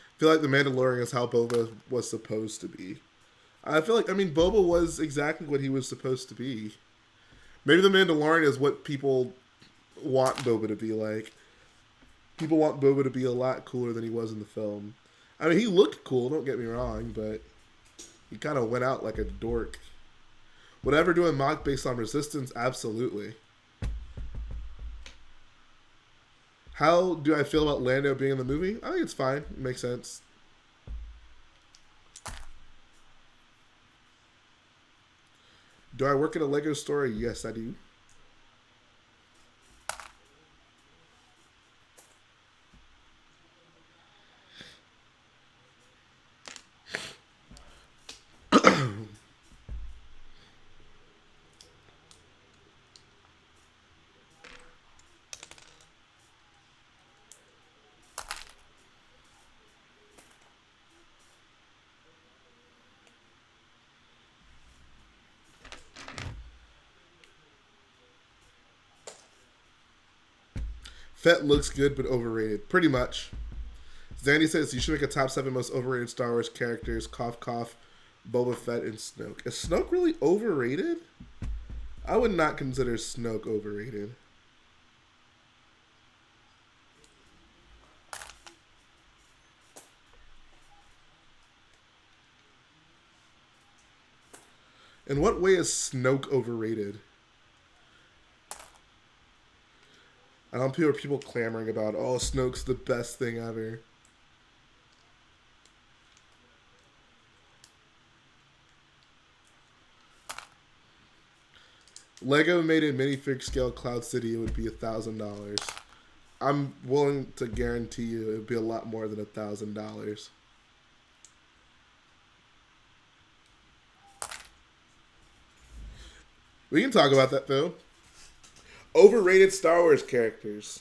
I feel like The Mandalorian is how Boba was supposed to be. I feel like, I mean, Boba was exactly what he was supposed to be. Maybe The Mandalorian is what people want Boba to be like. People want Boba to be a lot cooler than he was in the film. I mean, he looked cool, don't get me wrong, but he kind of went out like a dork. Would I ever do a mock based on Resistance? Absolutely. How do I feel about Lando being in the movie? I think it's fine. It makes sense. Do I work at a Lego store? Yes, I do. Fett looks good, but overrated. Pretty much. Zandy says you should make a top 7 most overrated Star Wars characters. Cough, cough. Boba Fett and Snoke. Is Snoke really overrated? I would not consider Snoke overrated. In what way is Snoke overrated? I don't hear people clamoring about, oh, Snoke's the best thing ever. Lego made a minifig scale Cloud City, it would be $1,000. I'm willing to guarantee you it would be a lot more than $1,000. We can talk about that though. Overrated Star Wars characters.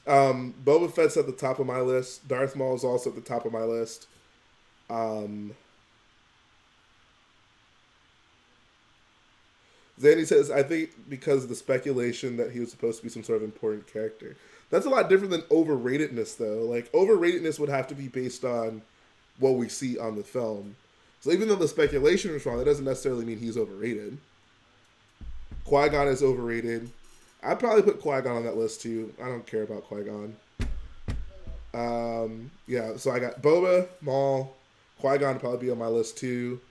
Boba Fett's at the top of my list. Darth Maul is also at the top of my list. Zandy says, I think because of the speculation that he was supposed to be some sort of important character. That's a lot different than overratedness, though. Like, overratedness would have to be based on what we see on the film. So even though the speculation was wrong, that doesn't necessarily mean he's overrated. Qui-Gon is overrated. I'd probably put Qui-Gon on that list, too. I don't care about Qui-Gon. Yeah, so I got Boba, Maul, Qui-Gon would probably be on my list, too.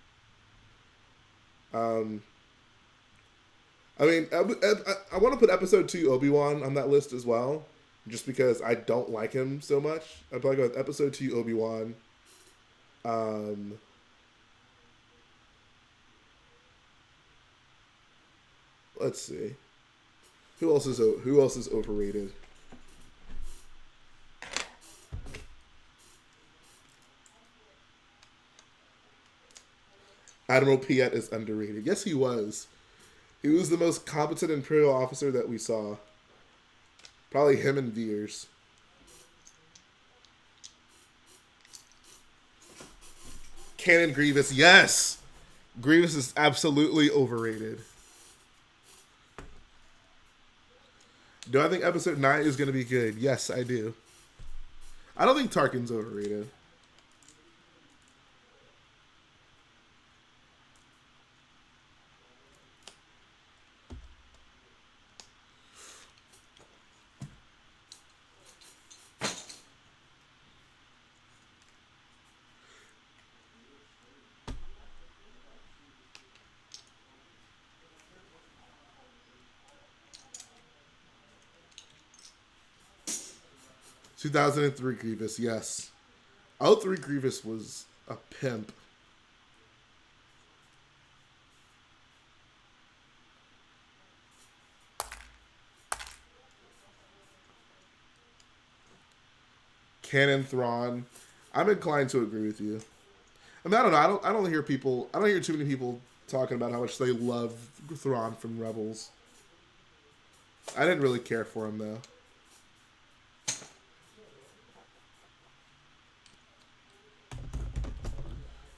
I mean, I want to put Episode 2 Obi-Wan on that list as well, just because I don't like him so much. I'd probably go with Episode 2 Obi-Wan. Let's see. Who else is overrated? Admiral Piet is underrated. Yes, he was. He was the most competent Imperial officer that we saw. Probably him and Veers. Canon Grievous, yes! Grievous is absolutely overrated. Do I think Episode 9 is going to be good? Yes, I do. I don't think Tarkin's overrated. 2003 Grievous, yes. 03 Grievous was a pimp. Canon Thrawn. I'm inclined to agree with you. I mean, I don't know. I don't hear too many people talking about how much they love Thrawn from Rebels. I didn't really care for him though.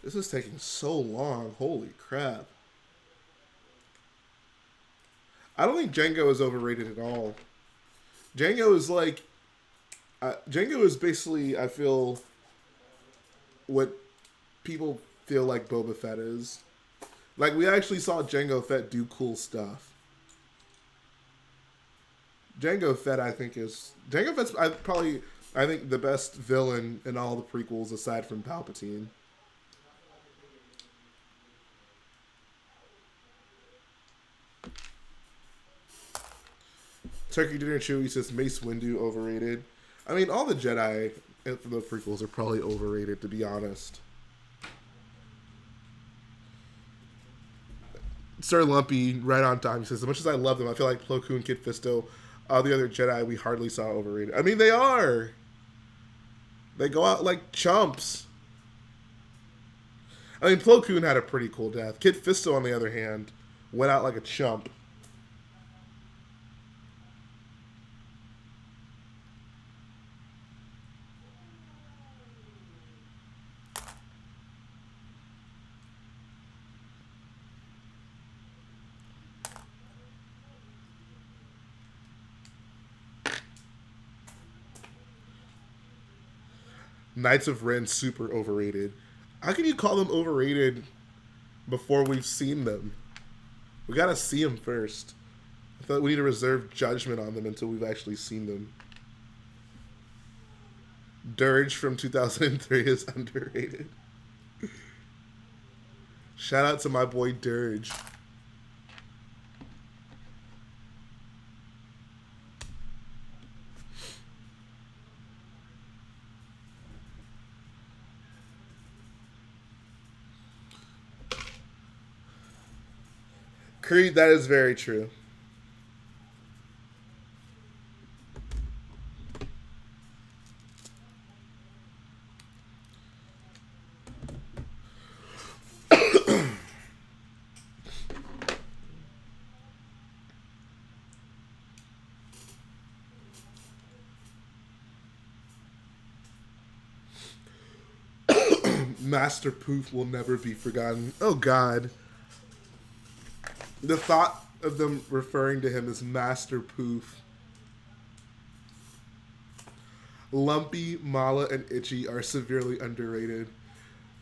This is taking so long. Holy crap. I don't think Django is overrated at all. Django is like... Django is basically, I feel, what people feel like Boba Fett is. Like, we actually saw Jango Fett do cool stuff. Jango Fett, I think, is... Jango Fett's probably, I think, the best villain in all the prequels aside from Palpatine. Turkey Dinner Chewie says Mace Windu overrated. I mean, all the Jedi from the prequels are probably overrated, to be honest. Sir Lumpy, right on time, he says, as much as I love them, I feel like Plo Koon, Kit Fisto, all the other Jedi we hardly saw overrated. I mean, they are. They go out like chumps. I mean, Plo Koon had a pretty cool death. Kit Fisto, on the other hand, went out like a chump. Knights of Ren, super overrated. How can you call them overrated before we've seen them? We gotta see them first. I thought we need to reserve judgment on them until we've actually seen them. Dirge from 2003 is underrated. Shout out to my boy Dirge. Creed, that is very true. Master Poof will never be forgotten. Oh, God. The thought of them referring to him as Master Poof. Lumpy, Mala, and Itchy are severely underrated.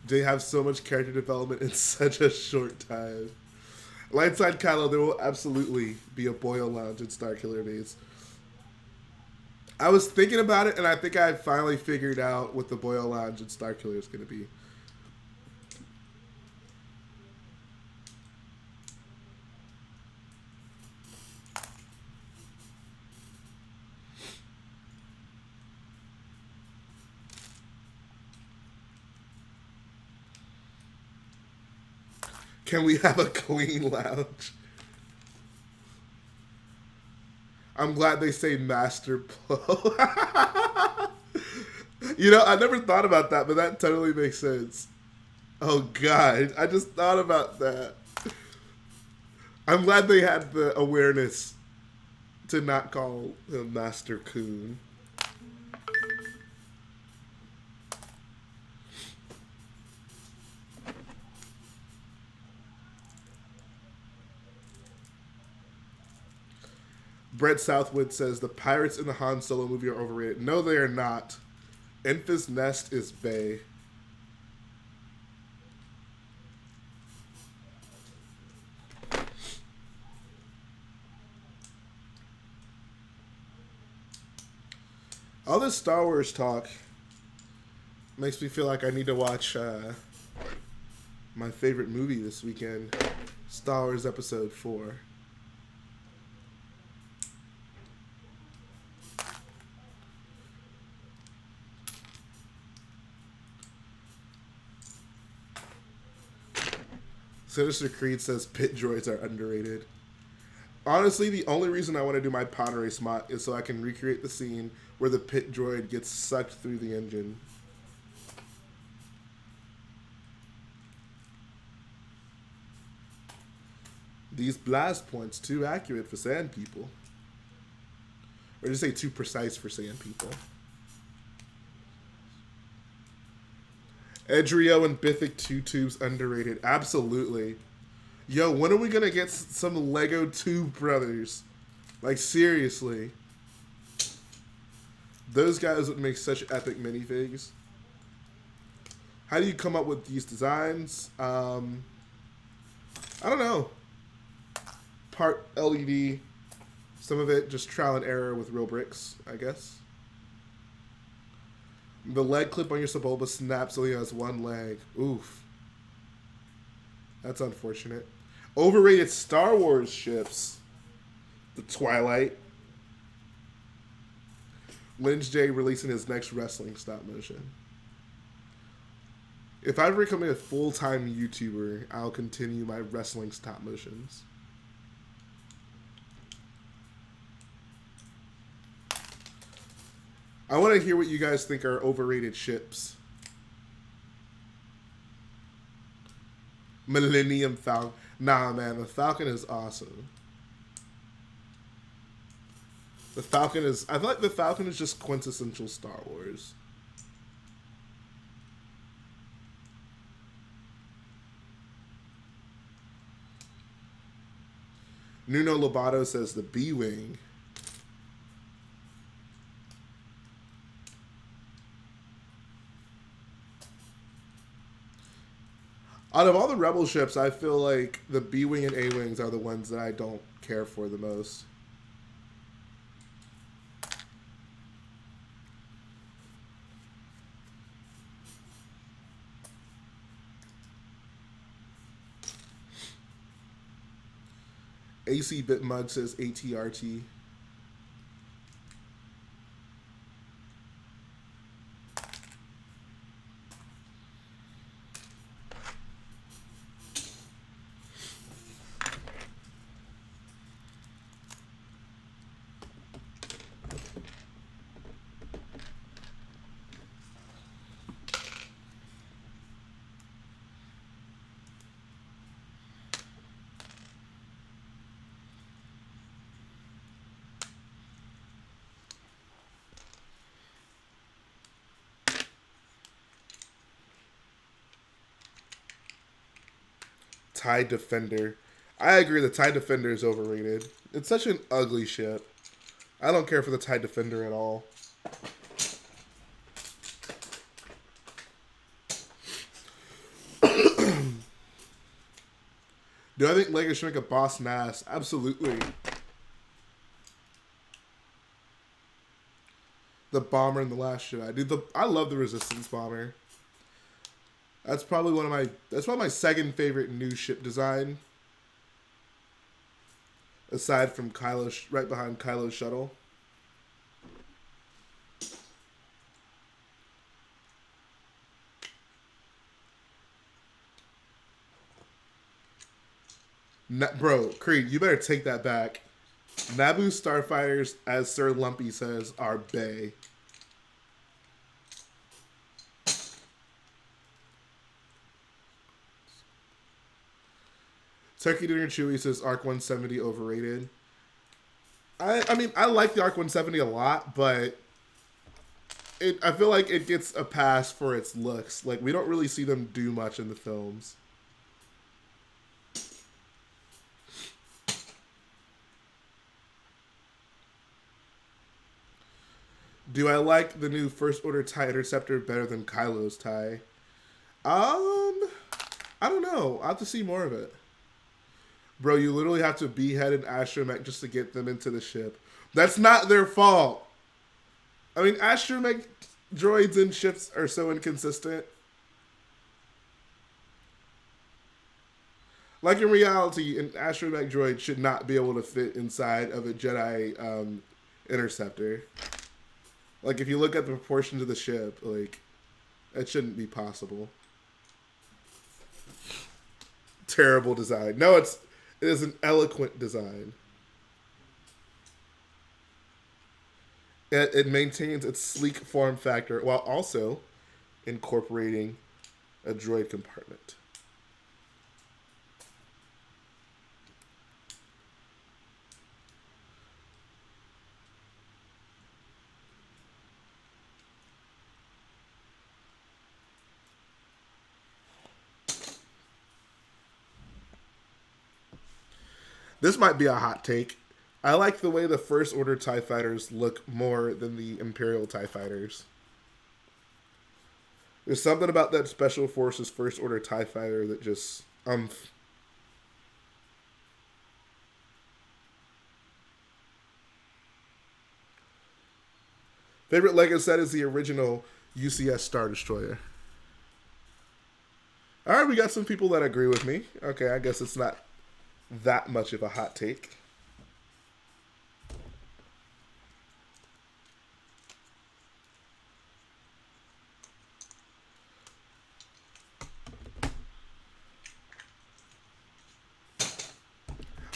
They have so much character development in such a short time. Lightside Kylo, there will absolutely be a Boyle Lounge in Starkiller Days. I was thinking about it, and I think I finally figured out what the Boyle Lounge in Starkiller is going to be. Can we have a Queen Lounge? I'm glad they say Master Plo. You know, I never thought about that, but that totally makes sense. Oh, God. I just thought about that. I'm glad they had the awareness to not call him Master Coon. Brett Southwood says the pirates in the Han Solo movie are overrated. No, they are not. Enfys Nest is bae. All this Star Wars talk makes me feel like I need to watch my favorite movie this weekend, Star Wars Episode 4. Sinister Creed says pit droids are underrated. Honestly, the only reason I want to do my pod race mod is so I can recreate the scene where the pit droid gets sucked through the engine. These blast points too accurate for sand people. Or just say too precise for Saiyan people. Edrio and Bithic 2 tubes underrated. Absolutely. Yo, when are we gonna get some Lego Tube Brothers? Like, seriously. Those guys would make such epic minifigs. How do you come up with these designs? I don't know. Part LED. Some of it just trial and error with real bricks, I guess. The leg clip on your Sebulba snaps only has one leg. Oof. That's unfortunate. Overrated Star Wars ships. The Twilight. Lynch J releasing his next wrestling stop motion. If I ever become a full-time YouTuber, I'll continue my wrestling stop motions. I want to hear what you guys think are overrated ships. Millennium Falcon. Nah, man, the Falcon is awesome. The Falcon is... I feel like the Falcon is just quintessential Star Wars. Nuno Lobato says the B-Wing. Out of all the Rebel ships, I feel like the B-Wing and A-Wings are the ones that I don't care for the most. AC Bitmug says ATRT. TIE Defender. I agree the TIE Defender is overrated. It's such an ugly ship. I don't care for the TIE Defender at all. Do I think Lego should make a Boss Nass? Absolutely. The bomber in The Last Jedi. Dude, I love the Resistance bomber. That's probably my second favorite new ship design. Aside from Kylo, right behind Kylo's shuttle. Bro, Creed, you better take that back. Naboo starfighters, as Sir Lumpy says, are bae. Turkey Dinner Chewy says Arc 170 overrated. I mean, I like the Arc 170 a lot, but I feel like it gets a pass for its looks. Like, we don't really see them do much in the films. Do I like the new First Order TIE Interceptor better than Kylo's TIE? I don't know. I'll have to see more of it. Bro, you literally have to behead an astromech just to get them into the ship. That's not their fault. I mean, astromech droids and ships are so inconsistent. Like, in reality, an astromech droid should not be able to fit inside of a Jedi interceptor. Like, if you look at the proportions of the ship, like, it shouldn't be possible. Terrible design. No, it is an eloquent design. It maintains its sleek form factor while also incorporating a droid compartment. This might be a hot take. I like the way the First Order TIE Fighters look more than the Imperial TIE Fighters. There's something about that Special Forces First Order TIE Fighter that just Favorite Lego set is the original UCS Star Destroyer. All right, we got some people that agree with me. Okay, I guess it's not that much of a hot take.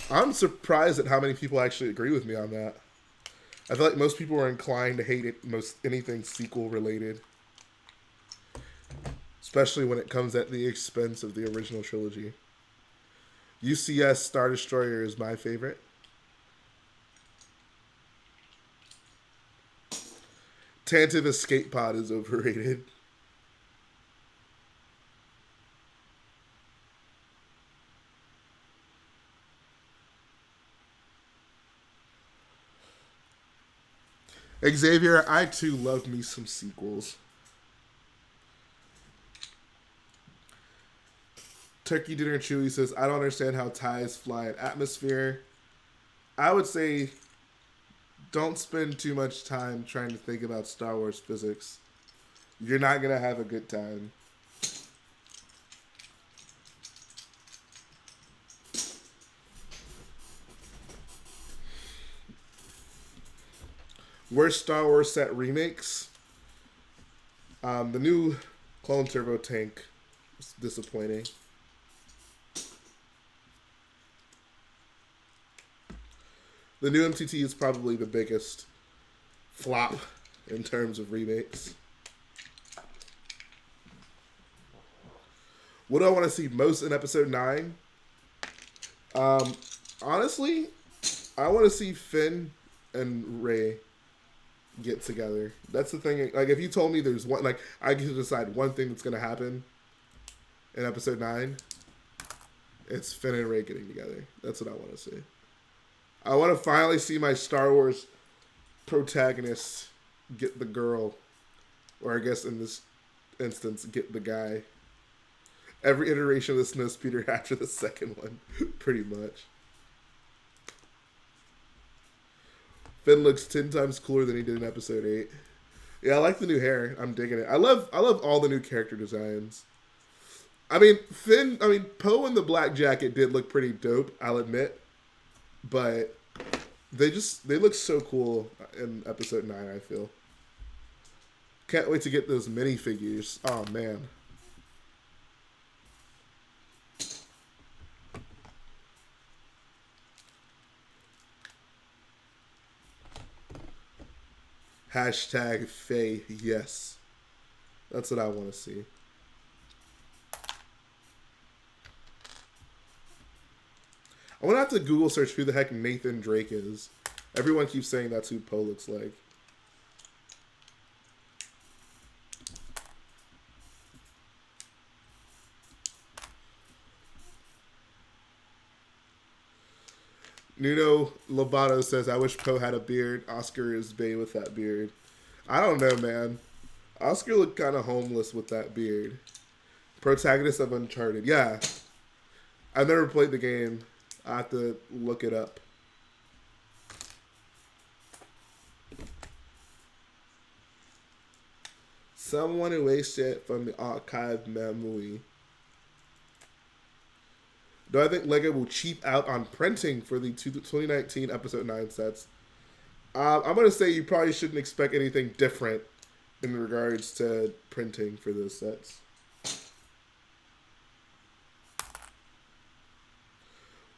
I'm surprised at how many people actually agree with me on that. I feel like most people are inclined to hate it, most anything sequel related, especially when it comes at the expense of the original trilogy. UCS Star Destroyer is my favorite. Tantive Escape Pod is overrated. Xavier, I too love me some sequels. Turkey Dinner Chewy says, I don't understand how ties fly in atmosphere. I would say don't spend too much time trying to think about Star Wars physics. You're not going to have a good time. Worst Star Wars set remakes? The new Clone Turbo Tank was disappointing. The new MTT is probably the biggest flop in terms of remakes. What do I want to see most in Episode 9? Honestly, I want to see Finn and Rey get together. That's the thing. Like, if you told me there's one, like, I get to decide one thing that's going to happen in Episode 9, it's Finn and Rey getting together. That's what I want to see. I want to finally see my Star Wars protagonist get the girl, or I guess in this instance, get the guy. Every iteration of the Snowspeeder after the second one, pretty much. Finn looks 10 times cooler than he did in Episode 8. Yeah, I like the new hair. I'm digging it. I love all the new character designs. I mean, Poe in the black jacket did look pretty dope, I'll admit. But they look so cool in Episode 9, I feel. Can't wait to get those minifigures. Oh, man. Hashtag Faye, yes. That's what I want to see. I'm going to have to Google search who the heck Nathan Drake is. Everyone keeps saying that's who Poe looks like. Nuno Lobato says, I wish Poe had a beard. Oscar is Bay with that beard. I don't know, man. Oscar looked kind of homeless with that beard. Protagonist of Uncharted. Yeah. I've never played the game. I have to look it up. Someone erased it from the archive memory. Do I think LEGO will cheap out on printing for the 2019 Episode 9 sets? I'm going to say you probably shouldn't expect anything different in regards to printing for those sets.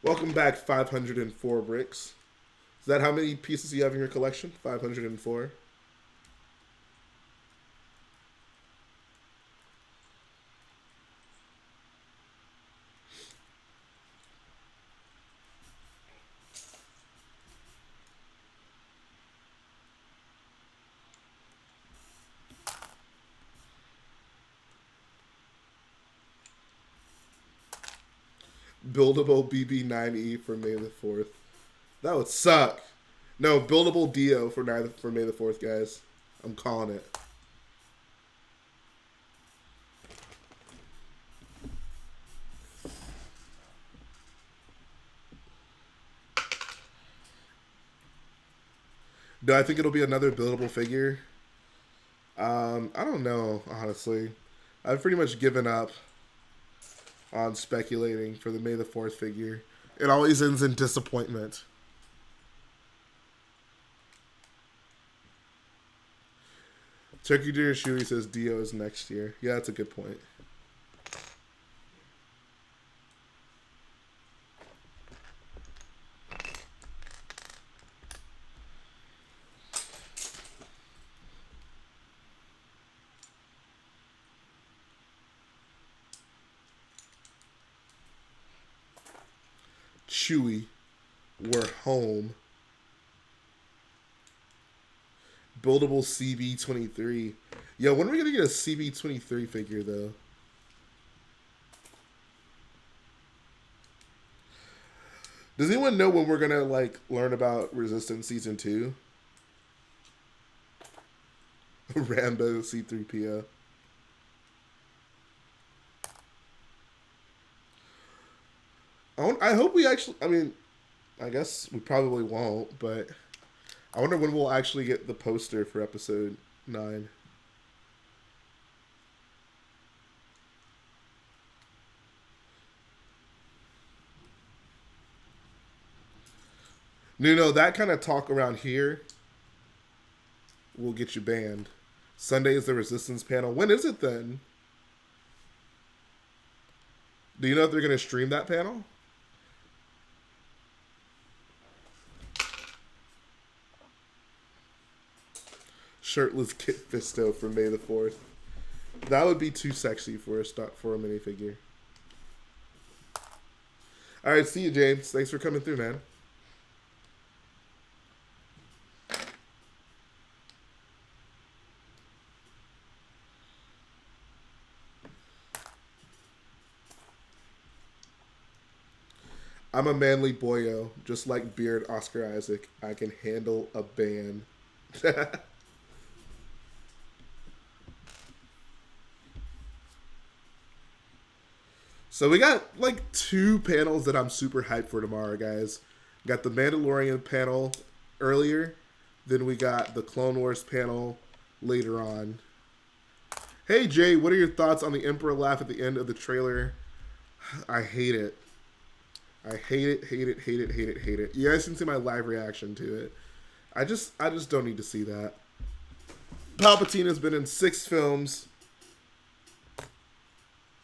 Welcome back, 504 bricks. Is that how many pieces you have in your collection? 504? Buildable BB9E for May the 4th. That would suck. No, buildable Dio for May the 4th, guys. I'm calling it. Do I think it'll be another buildable figure? I don't know, honestly. I've pretty much given up on speculating for the May the 4th figure. It always ends in disappointment. Turkey Dinner Chewy says Dio is next year. Yeah, that's a good point. Chewy, we're home. Buildable CB23. Yo, when are we gonna get a CB23 figure though? Does anyone know when we're gonna like learn about Resistance Season 2? Rambo C3PO. I hope we actually, I mean, I guess we probably won't, but I wonder when we'll actually get the poster for episode 9. No, that kind of talk around here will get you banned. Sunday is the Resistance panel. When is it then? Do you know if they're going to stream that panel? Shirtless Kit Fisto for May the 4th. That would be too sexy for a minifigure. All right, see you, James. Thanks for coming through, man. I'm a manly boyo, just like Beard Oscar Isaac. I can handle a ban. So we got like 2 panels that I'm super hyped for tomorrow, guys. We got the Mandalorian panel earlier. Then we got the Clone Wars panel later on. Hey, Jay, what are your thoughts on the Emperor laugh at the end of the trailer? I hate it. I hate it, hate it, hate it, hate it, hate it. You guys can see my live reaction to it. I just don't need to see that. Palpatine has been in 6 films.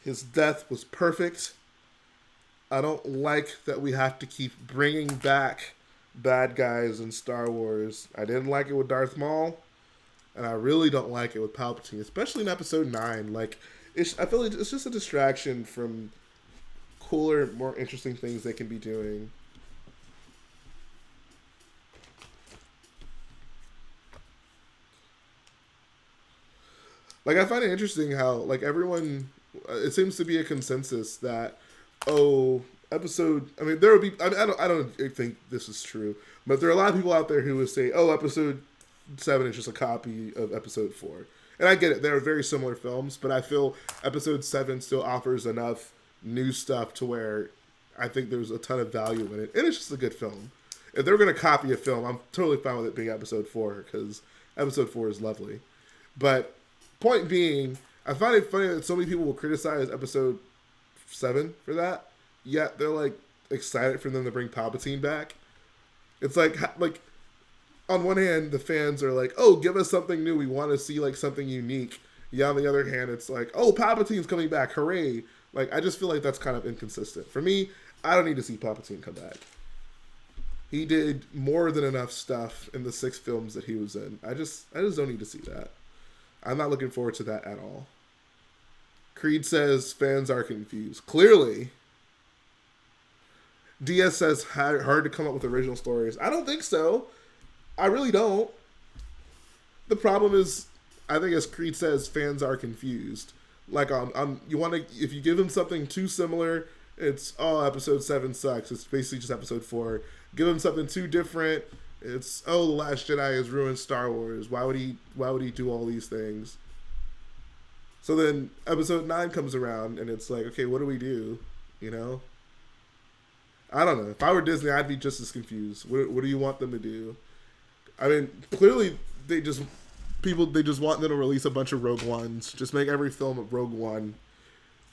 His death was perfect. I don't like that we have to keep bringing back bad guys in Star Wars. I didn't like it with Darth Maul, and I really don't like it with Palpatine, especially in Episode 9. Like, I feel like it's just a distraction from cooler, more interesting things they can be doing. Like, I find it interesting how, like, everyone, it seems to be a consensus that, episode, I mean, there will be, I don't think this is true, but there are a lot of people out there who would say, episode 7 is just a copy of episode 4. And I get it, they're very similar films, but I feel episode 7 still offers enough new stuff to where I think there's a ton of value in it. And it's just a good film. If they're going to copy a film, I'm totally fine with it being episode 4, because episode 4 is lovely. But point being, I find it funny that so many people will criticize episode 7 for that, yet they're like excited for them to bring Palpatine back. It's like on one hand, the fans are like, give us something new. We want to see like something unique. Yeah, on the other hand, it's like, Palpatine's coming back. Hooray. Like, I just feel like that's kind of inconsistent. For me, I don't need to see Palpatine come back. He did more than enough stuff in the 6 films that he was in. I just don't need to see that. I'm not looking forward to that at all. Creed says fans are confused. Clearly. DS says hard to come up with original stories. I don't think so. I really don't. The problem is, I think as Creed says, fans are confused. Like, you want to, if you give them something too similar, It's, oh, episode 7 sucks. It's basically just episode 4. Give him something too different. It's, oh, The Last Jedi has ruined Star Wars. Why would he do all these things? So then episode 9 comes around and it's like, okay, what do we do? You know? I don't know. If I were Disney, I'd be just as confused. What do you want them to do? I mean, clearly they just want them to release a bunch of Rogue Ones. Just make every film a Rogue One.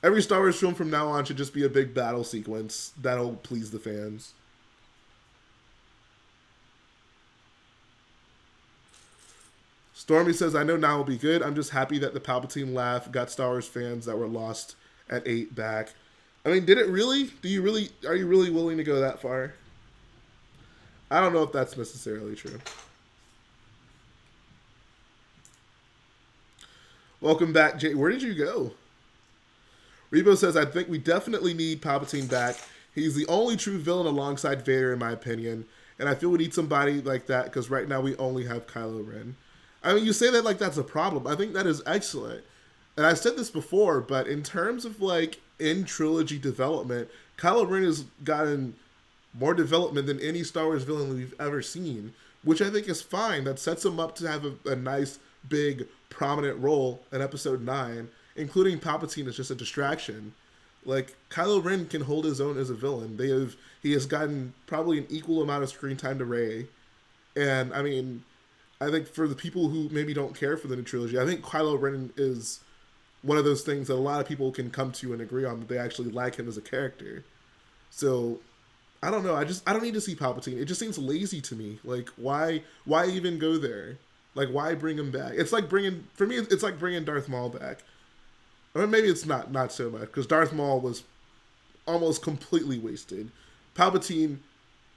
Every Star Wars film from now on should just be a big battle sequence. That'll please the fans. Stormy says, I know 9 will be good. I'm just happy that the Palpatine laugh got Star Wars fans that were lost at 8 back. I mean, did it really? Are you really willing to go that far? I don't know if that's necessarily true. Welcome back, Jay. Where did you go? Rebo says, I think we definitely need Palpatine back. He's the only true villain alongside Vader, in my opinion. And I feel we need somebody like that because right now we only have Kylo Ren. I mean, you say that like that's a problem. I think that is excellent. And I said this before, but in terms of like in trilogy development, Kylo Ren has gotten more development than any Star Wars villain we've ever seen, which I think is fine. That sets him up to have a nice, big, prominent role in Episode 9, including Palpatine as just a distraction. Like, Kylo Ren can hold his own as a villain. He has gotten probably an equal amount of screen time to Rey. And, I mean, I think for the people who maybe don't care for the new trilogy, I think Kylo Ren is one of those things that a lot of people can come to and agree on, that they actually like him as a character. So, I don't know. I don't need to see Palpatine. It just seems lazy to me. Like, why even go there? Like, why bring him back? It's like bringing Darth Maul back. Or maybe it's not so much, because Darth Maul was almost completely wasted. Palpatine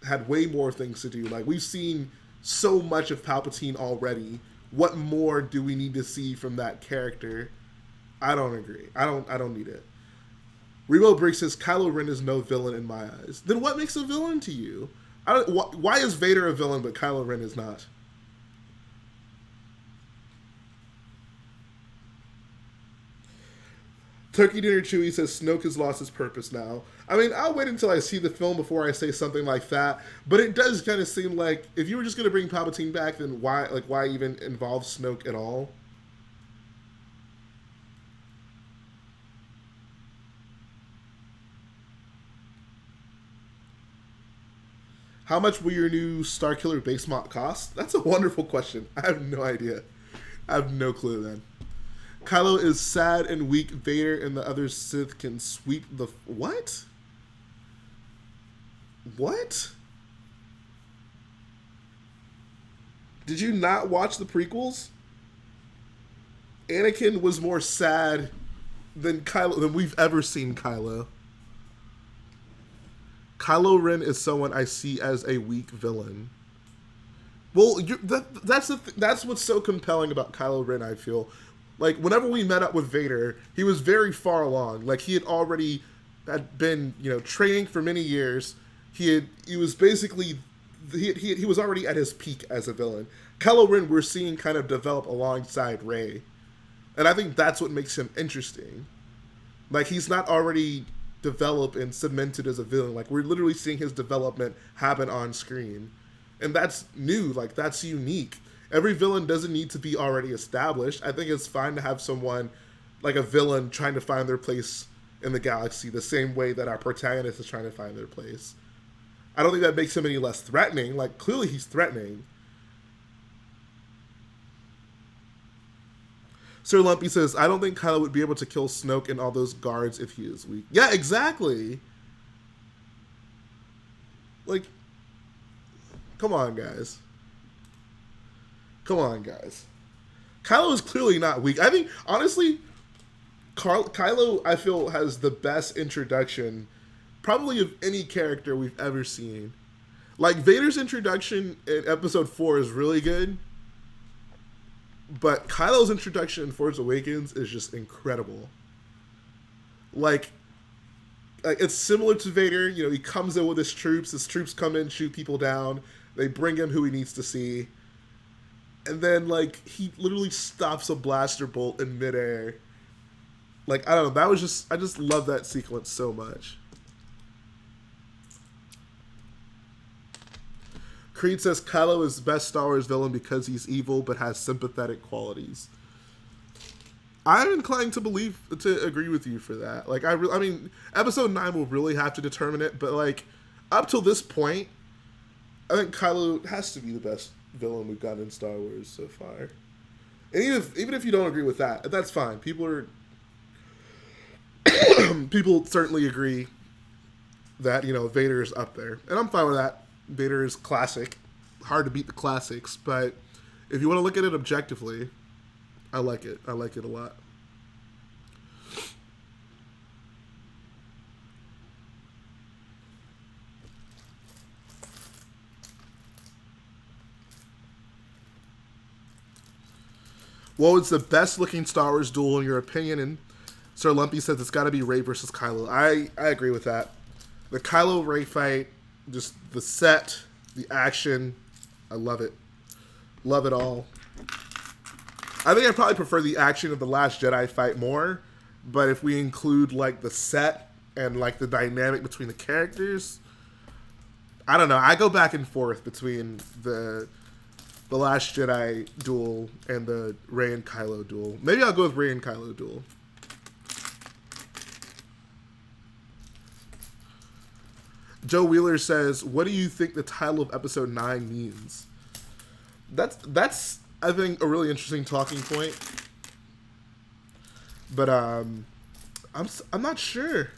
had way more things to do. Like, we've seen so much of Palpatine already. What more do we need to see from that character? I don't agree. I don't need it. Rebo Briggs says, Kylo Ren is no villain in my eyes. Then what makes a villain to you? Why is Vader a villain but Kylo Ren is not? Turkey Dinner Chewy says Snoke has lost his purpose now. I mean, I'll wait until I see the film before I say something like that. But it does kind of seem like if you were just going to bring Palpatine back, then why even involve Snoke at all? How much will your new Starkiller base mod cost? That's a wonderful question. I have no idea. I have no clue then. Kylo is sad and weak. Vader and the other Sith can sweep the... What? What? Did you not watch the prequels? Anakin was more sad than we've ever seen Kylo. Kylo Ren is someone I see as a weak villain. Well, that's what's so compelling about Kylo Ren, I feel. Like, whenever we met up with Vader, he was very far along. Like, he had been, training for many years. He was already at his peak as a villain. Kylo Ren, we're seeing kind of develop alongside Rey. And I think that's what makes him interesting. Like, he's not already developed and cemented as a villain. Like, we're literally seeing his development happen on screen. And that's new. Like, that's unique. Every villain doesn't need to be already established. I think it's fine to have someone, like a villain, trying to find their place in the galaxy the same way that our protagonist is trying to find their place. I don't think that makes him any less threatening. Like, clearly he's threatening. Sir Lumpy says, I don't think Kylo would be able to kill Snoke and all those guards if he is weak. Yeah, exactly. Like, come on, guys. Come on, guys. Kylo is clearly not weak. I think, honestly, Kylo, I feel, has the best introduction, probably of any character we've ever seen. Like, Vader's introduction in Episode 4 is really good, but Kylo's introduction in Force Awakens is just incredible. Like it's similar to Vader. He comes in with his troops come in, shoot people down, they bring him who he needs to see. And then, he literally stops a blaster bolt in midair. I don't know. I just love that sequence so much. Creed says Kylo is the best Star Wars villain because he's evil but has sympathetic qualities. I'm inclined to agree with you for that. Like I mean, Episode 9 will really have to determine it, but like up till this point, I think Kylo has to be the best villain we've got in Star Wars so far. And even if you don't agree with that, that's fine. People certainly agree that, you know, Vader is up there. And I'm fine with that. Vader is classic. Hard to beat the classics, but if you want to look at it objectively, I like it. I like it a lot. What was the best looking Star Wars duel in your opinion? And Sir Lumpy says it's got to be Rey versus Kylo. I agree with that. The Kylo Rey fight, just the set, the action, I love it. Love it all. I think I probably prefer the action of the Last Jedi fight more, but if we include like the set and like the dynamic between the characters, I don't know. I go back and forth between the Last Jedi duel and the Rey and Kylo duel. Maybe I'll go with Rey and Kylo duel. Joe Wheeler says, "What do you think the title of Episode 9 means?" That's I think a really interesting talking point. But I'm not sure.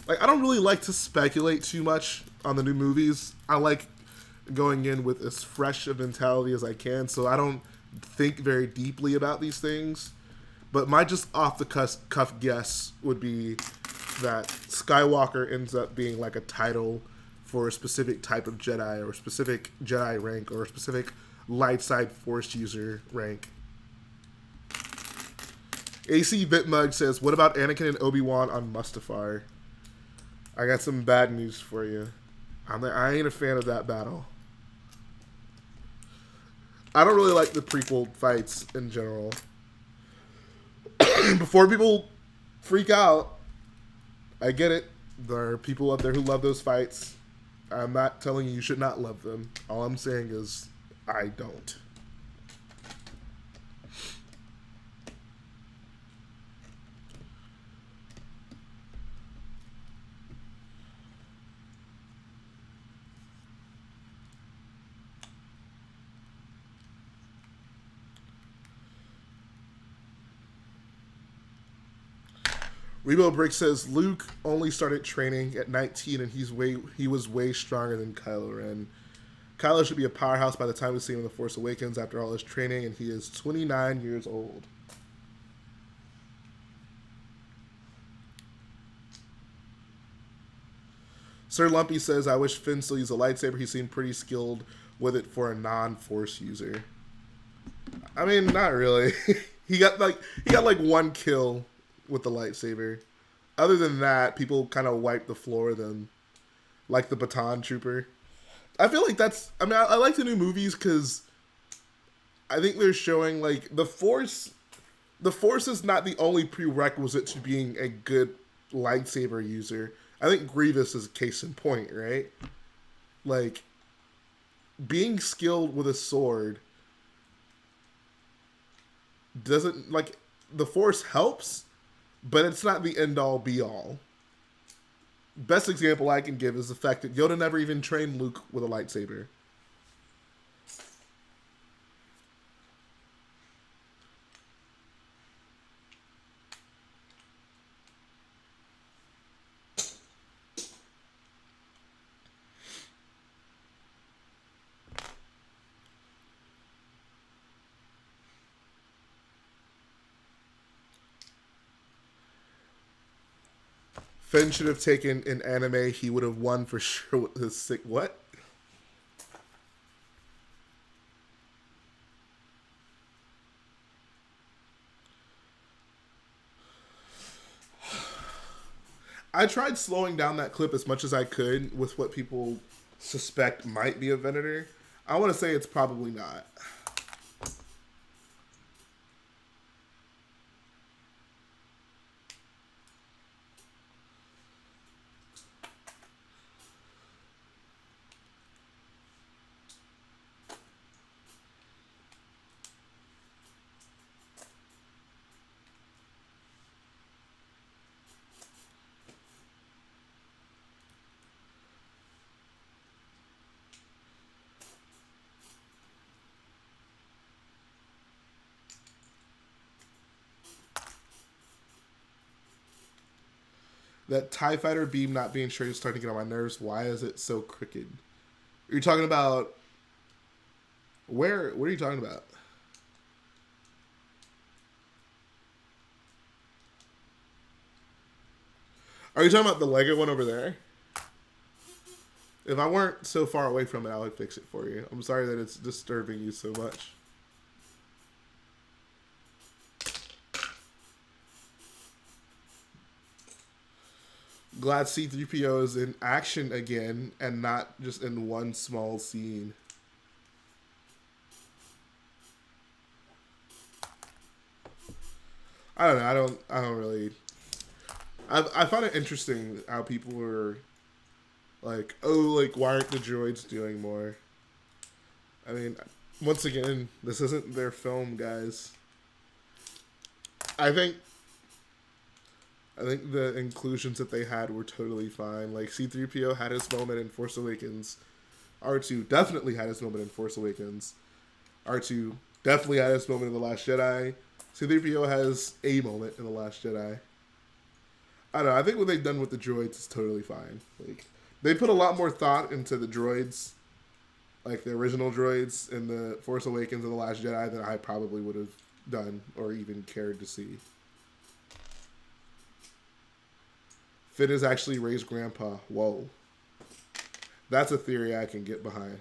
Like I don't really like to speculate too much on the new movies. I like going in with as fresh a mentality as I can, so I don't think very deeply about these things. But my just off the cuff guess would be that Skywalker ends up being like a title for a specific type of Jedi or a specific Jedi rank or a specific light side Force user rank. AC Bitmug says, "What about Anakin and Obi-Wan on Mustafar?" I got some bad news for you. I ain't a fan of that battle. I don't really like the prequel fights in general. Before people freak out, I get it. There are people out there who love those fights. I'm not telling you should not love them. All I'm saying is I don't. Rebo Brick says Luke only started training at 19 and he was way stronger than Kylo Ren. Kylo should be a powerhouse by the time we see him in The Force Awakens after all his training, and he is 29 years old. Sir Lumpy says, "I wish Finn still used a lightsaber. He seemed pretty skilled with it for a non-Force user." I mean, not really. he got like one kill with the lightsaber. Other than that, people kind of wipe the floor with them, like the Baton Trooper. I feel like that's. I mean, I like the new movies because I think they're showing like the Force. The Force is not the only prerequisite to being a good lightsaber user. I think Grievous is a case in point, right? Like being skilled with a sword doesn't like the Force helps, but it's not the end all be all. Best example I can give is the fact that Yoda never even trained Luke with a lightsaber. Finn should have taken an anime. He would have won for sure with his sick. What? I tried slowing down that clip as much as I could with what people suspect might be a Venator. I want to say it's probably not. That TIE Fighter beam not being straight is starting to get on my nerves. Why is it so crooked? Are you talking about... Where? What are you talking about? Are you talking about the Lego one over there? If I weren't so far away from it, I would fix it for you. I'm sorry that it's disturbing you so much. Glad C-3PO is in action again and not just in one small scene. I don't know. I don't really. I find it interesting how people are like, oh, like, why aren't the droids doing more? I mean, once again, this isn't their film, guys. I think the inclusions that they had were totally fine. Like, C-3PO had his moment in Force Awakens. R2 definitely had his moment in Force Awakens. R2 definitely had his moment in The Last Jedi. C-3PO has a moment in The Last Jedi. I don't know. I think what they've done with the droids is totally fine. Like, they put a lot more thought into the droids, like the original droids in The Force Awakens and The Last Jedi, than I probably would have done or even cared to see. Finn is actually Rey's grandpa. Whoa. That's a theory I can get behind.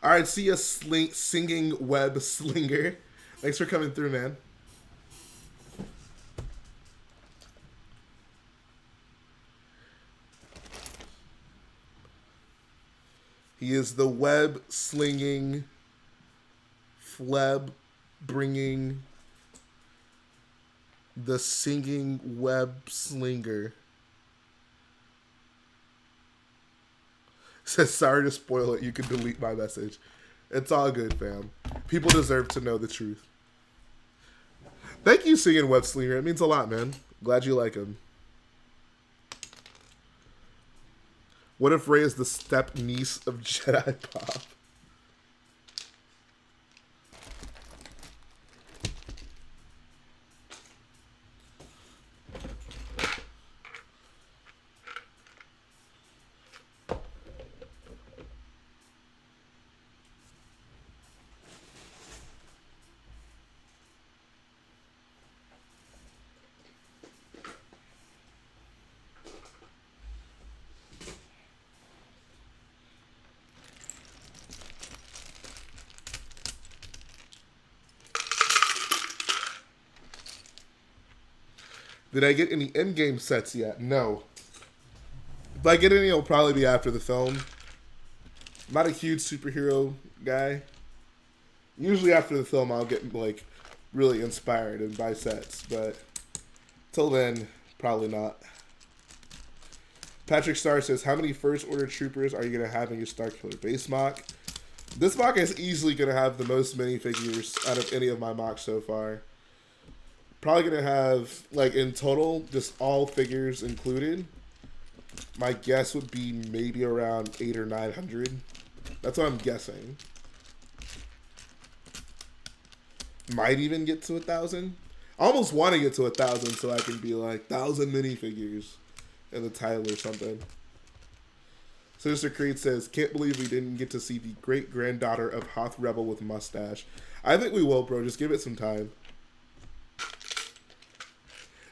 All right, see ya, singing web slinger. Thanks for coming through, man. He is the web slinging, fleb bringing, the singing web slinger. Says, sorry to spoil it. You can delete my message. It's all good, fam. People deserve to know the truth. Thank you, singing web slinger. It means a lot, man. Glad you like him. What if Rey is the step niece of Jedi Pop? Did I get any endgame sets yet? No. If I get any, it'll probably be after the film. I'm not a huge superhero guy. Usually after the film, I'll get, like, really inspired and buy sets. But till then, probably not. Patrick Starr says, how many First Order troopers are you going to have in your Starkiller base mock? This mock is easily going to have the most minifigures out of any of my mocks so far. Probably going to have, like, in total, just all figures included. My guess would be maybe around 800 or 900. That's what I'm guessing. Might even get to 1,000. I almost want to get to 1,000 so I can be like, 1,000 minifigures in the title or something. Sister Creed says, can't believe we didn't get to see the great-granddaughter of Hoth Rebel with mustache. I think we will, bro. Just give it some time.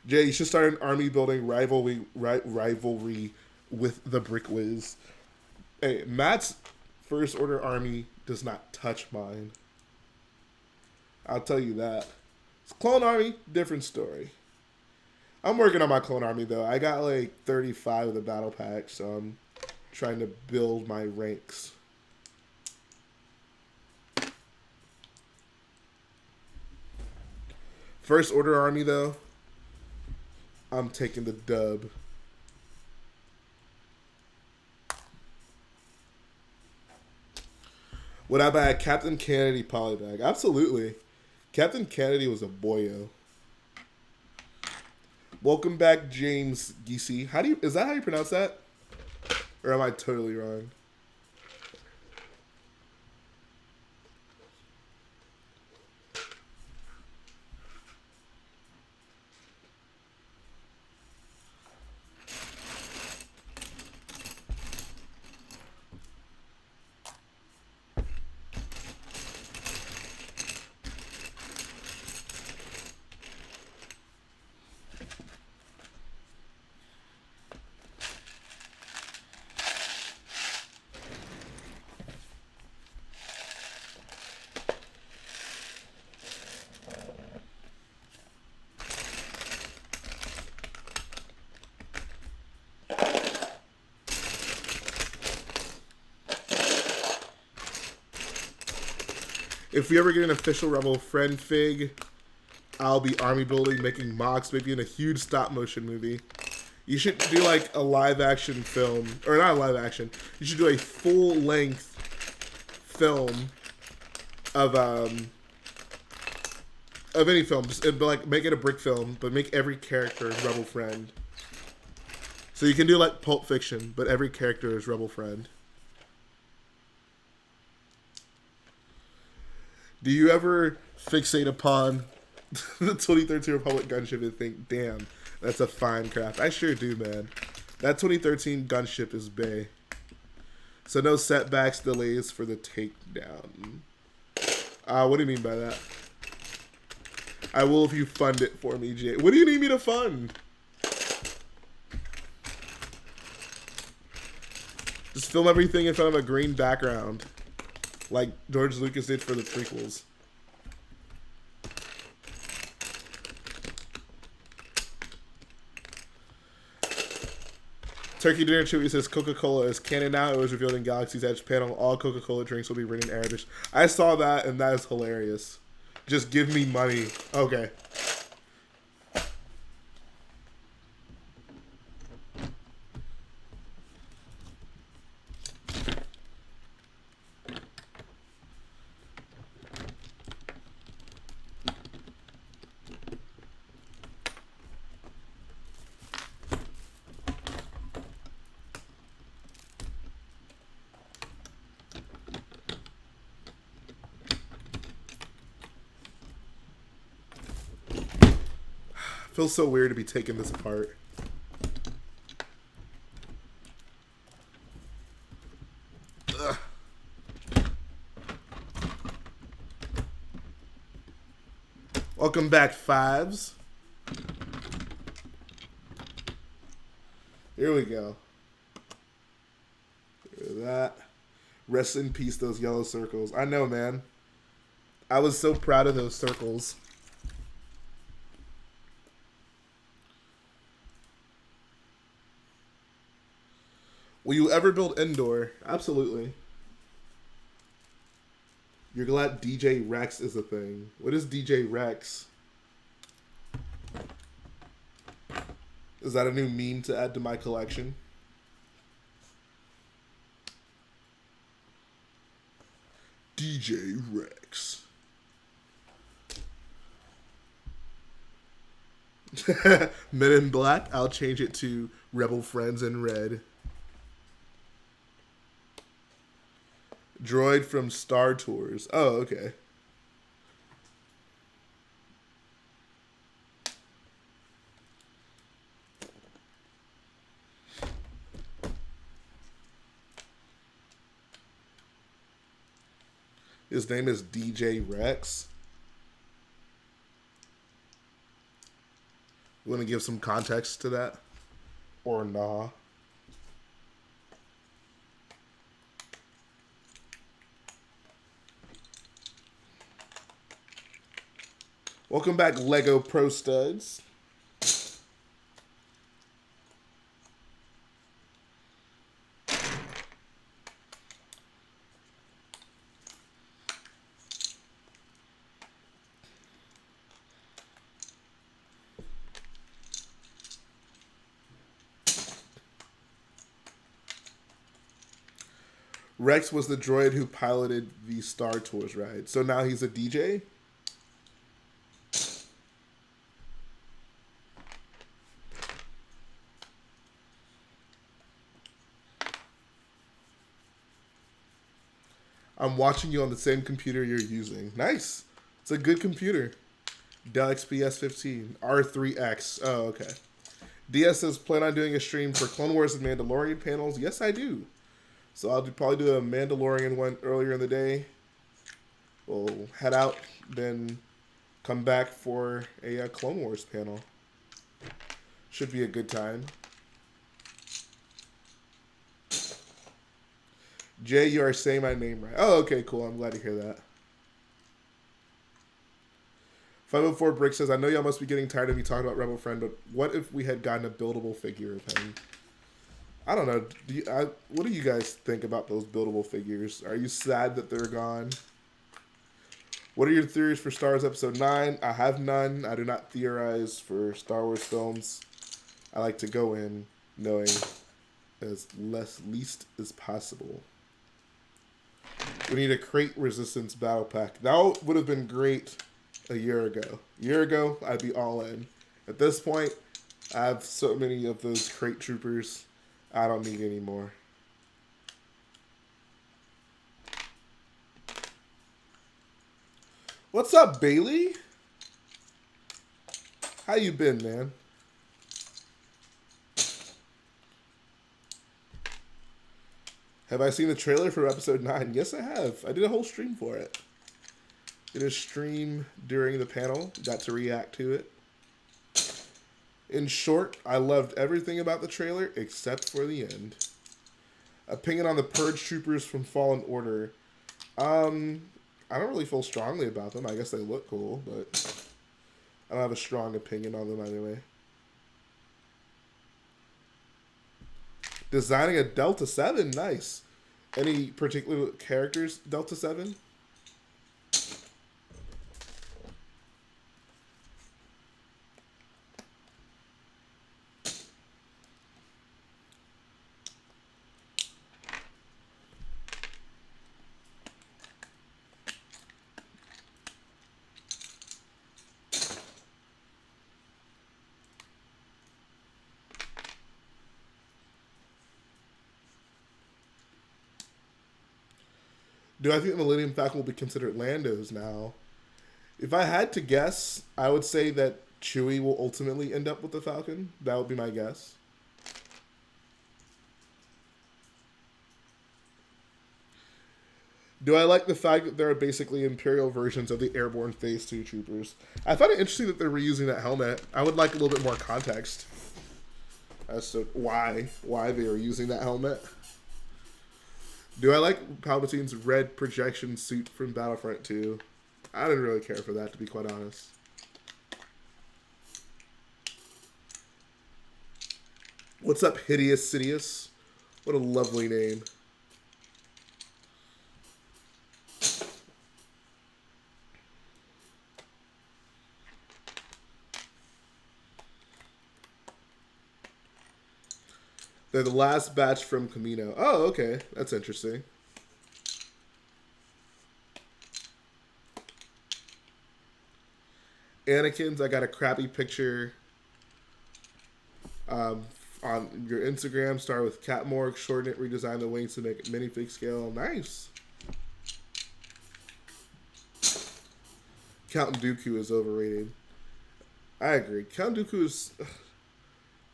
Jay, you should start an army building rivalry with the Brick Wiz. Hey, Matt's First Order army does not touch mine. I'll tell you that. It's Clone Army, different story. I'm working on my Clone Army, though. I got like 35 of the battle pack, so I'm trying to build my ranks. First Order army, though, I'm taking the dub. Would I buy a Captain Kennedy polybag? Absolutely. Captain Kennedy was a boyo. Welcome back, James Geesey. Is that how you pronounce that? Or am I totally wrong? If we ever get an official Rebel Friend fig, I'll be army building, making mocks, maybe in a huge stop motion movie. You should do like a live action film, or not a live action. You should do a full length film of any film. Just like make it a brick film, but make every character Rebel Friend. So you can do like Pulp Fiction, but every character is Rebel Friend. Do you ever fixate upon the 2013 Republic gunship and think, damn, that's a fine craft? I sure do, man. That 2013 gunship is bae. So no setbacks, delays for the takedown. What do you mean by that? I will if you fund it for me, Jay. What do you need me to fund? Just film everything in front of a green background. Like George Lucas did for the prequels. Turkey Dinner Chewy says Coca-Cola is canon now. It was revealed in Galaxy's Edge panel. All Coca-Cola drinks will be written in Arabic. I saw that, and that is hilarious. Just give me money. Okay. Feels so weird to be taking this apart. Ugh. Welcome back, Fives. Here we go. Look at that. Rest in peace, those yellow circles. I know, man. I was so proud of those circles. Will you ever build indoor? Absolutely. You're glad DJ Rex is a thing. What is DJ Rex? Is that a new meme to add to my collection? DJ Rex. Men in Black. I'll change it to Rebel Friends in Red. Droid from Star Tours. Oh, okay. His name is DJ Rex. You want to give some context to that? Or nah? Welcome back, Lego Pro Studs. Rex was the droid who piloted the Star Tours ride. So now he's a DJ? I'm watching you on the same computer you're using. Nice. It's a good computer. Dell XPS 15. R3X. Oh, okay. DS says, plan on doing a stream for Clone Wars and Mandalorian panels. Yes, I do. So I'll probably do a Mandalorian one earlier in the day. We'll head out, then come back for a Clone Wars panel. Should be a good time. Jay, you are saying my name right. Oh, okay, cool. I'm glad to hear that. 504 Brick says, I know y'all must be getting tired of me talking about Rebel Friend, but what if we had gotten a buildable figure of him? I don't know. What do you guys think about those buildable figures? Are you sad that they're gone? What are your theories for Star Wars Episode 9? I have none. I do not theorize for Star Wars films. I like to go in knowing as least as possible. We need a Crate Resistance Battle Pack. That would have been great a year ago. A year ago, I'd be all in. At this point, I have so many of those Crate Troopers, I don't need any more. What's up, Bailey? How you been, man? Have I seen the trailer for Episode 9? Yes, I have. I did a whole stream for it. Did a stream during the panel. Got to react to it. In short, I loved everything about the trailer except for the end. Opinion on the Purge Troopers from Fallen Order. I don't really feel strongly about them. I guess they look cool, but I don't have a strong opinion on them either way. Designing a Delta 7, nice. Any particular characters, Delta 7? Do I think the Millennium Falcon will be considered Lando's now? If I had to guess, I would say that Chewie will ultimately end up with the Falcon. That would be my guess. Do I like the fact that there are basically Imperial versions of the Airborne Phase 2 Troopers? I find it interesting that they're reusing that helmet. I would like a little bit more context as to why they are using that helmet. Do I like Palpatine's red projection suit from Battlefront 2? I didn't really care for that, to be quite honest. What's up, Hideous Sidious? What a lovely name. They're the last batch from Camino. Oh, okay. That's interesting. Anakin's, I got a crappy picture on your Instagram. Start with Catmorg, shorten it, redesign the wings to make it minifig scale. Nice. Count Dooku is overrated. I agree. Count Dooku is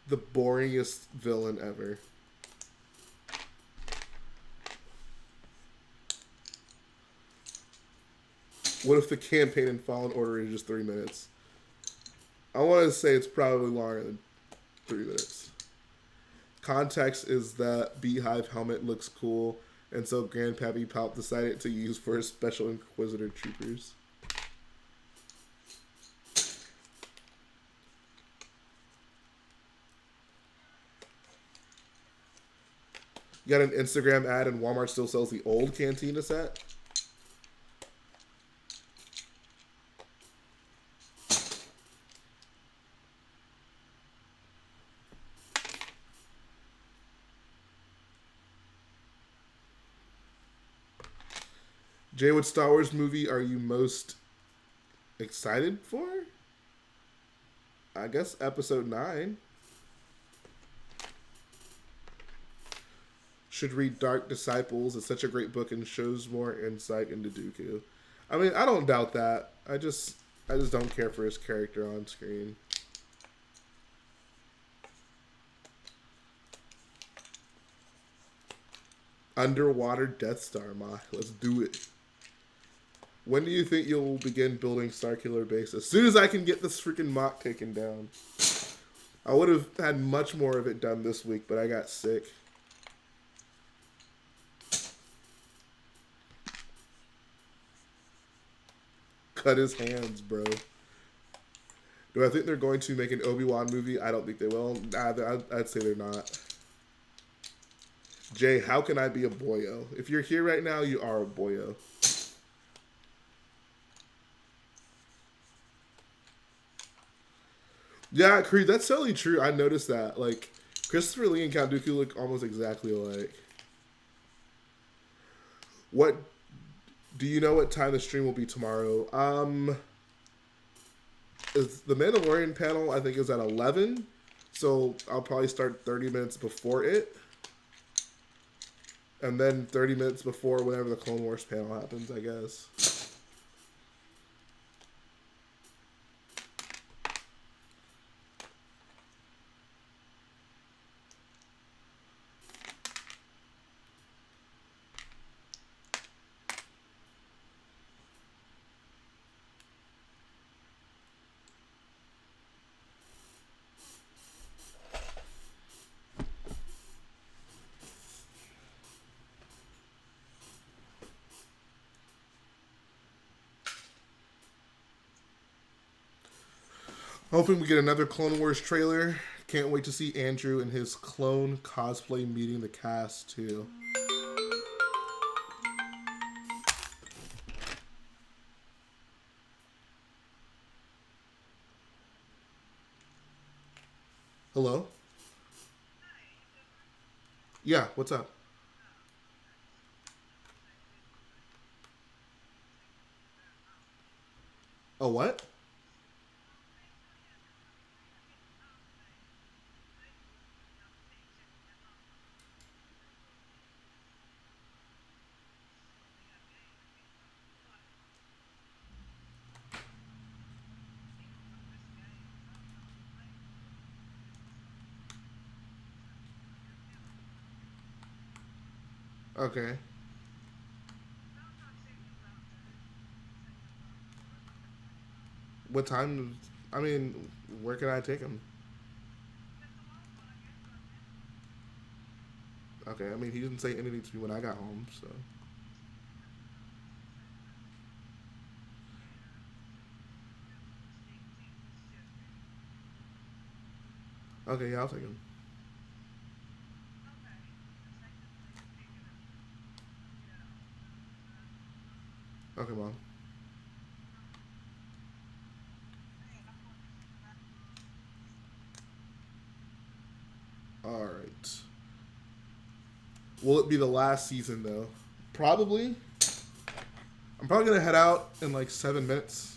the boringest villain ever. What if the campaign in Fallen Order is just 3 minutes? I want to say it's probably longer than 3 minutes. Context is that Beehive helmet looks cool, and so Grandpappy Palp decided to use for his Special Inquisitor Troopers. You got an Instagram ad and Walmart still sells the old Cantina set? Jay, what Star Wars movie are you most excited for? I guess Episode 9. should read Dark Disciples. It's such a great book and shows more insight into Dooku. I mean, I don't doubt that. I just don't care for his character on screen. Underwater Death Star, Mach. Let's do it. When do you think you'll begin building Starkiller Base? As soon as I can get this freaking Mach taken down. I would have had much more of it done this week, but I got sick. Cut his hands, bro. Do I think they're going to make an Obi-Wan movie? I don't think they will. Nah, I'd say they're not. Jay, how can I be a boyo? If you're here right now, you are a boyo. Yeah, Creed, that's totally true. I noticed that. Like, Christopher Lee and Count Dooku look almost exactly alike. What... Do you know what time the stream will be tomorrow? Is the Mandalorian panel, I think, is at 11. So I'll probably start 30 minutes before it. And then 30 minutes before whenever the Clone Wars panel happens, I guess. Hoping we get another Clone Wars trailer. Can't wait to see Andrew and his clone cosplay meeting the cast, too. Hello? Yeah, what's up? Oh, what? Okay. What time? I mean, where can I take him? Okay, I mean, he didn't say anything to me when I got home, so. Okay, yeah, I'll take him. Okay, Mom. Alright. Will it be the last season, though? Probably. I'm probably going to head out in like 7 minutes.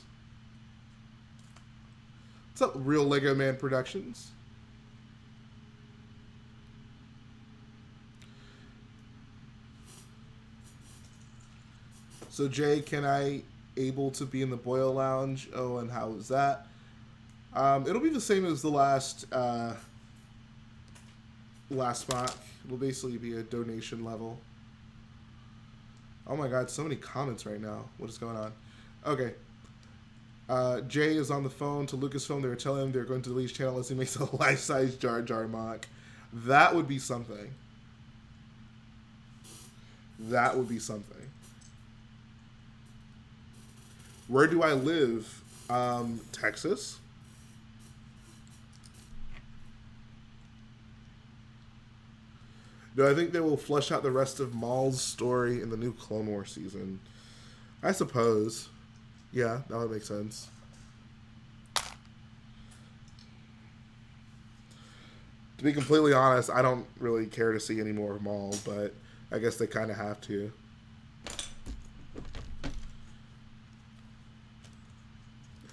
What's up, Real Lego Man Productions? So, Jay, can I able to be in the Boyle Lounge? Oh, and how is that? It'll be the same as the last spot. It'll basically be a donation level. Oh my god, so many comments right now. What is going on? Okay. Jay is on the phone to Lucasfilm. They were telling him they're going to delete his channel unless he makes a life-size Jar Jar mock. That would be something. That would be something. Where do I live? Texas. Do I think they will flesh out the rest of Maul's story in the new Clone Wars season? I suppose. Yeah, that would make sense. To be completely honest, I don't really care to see any more of Maul, but I guess they kind of have to.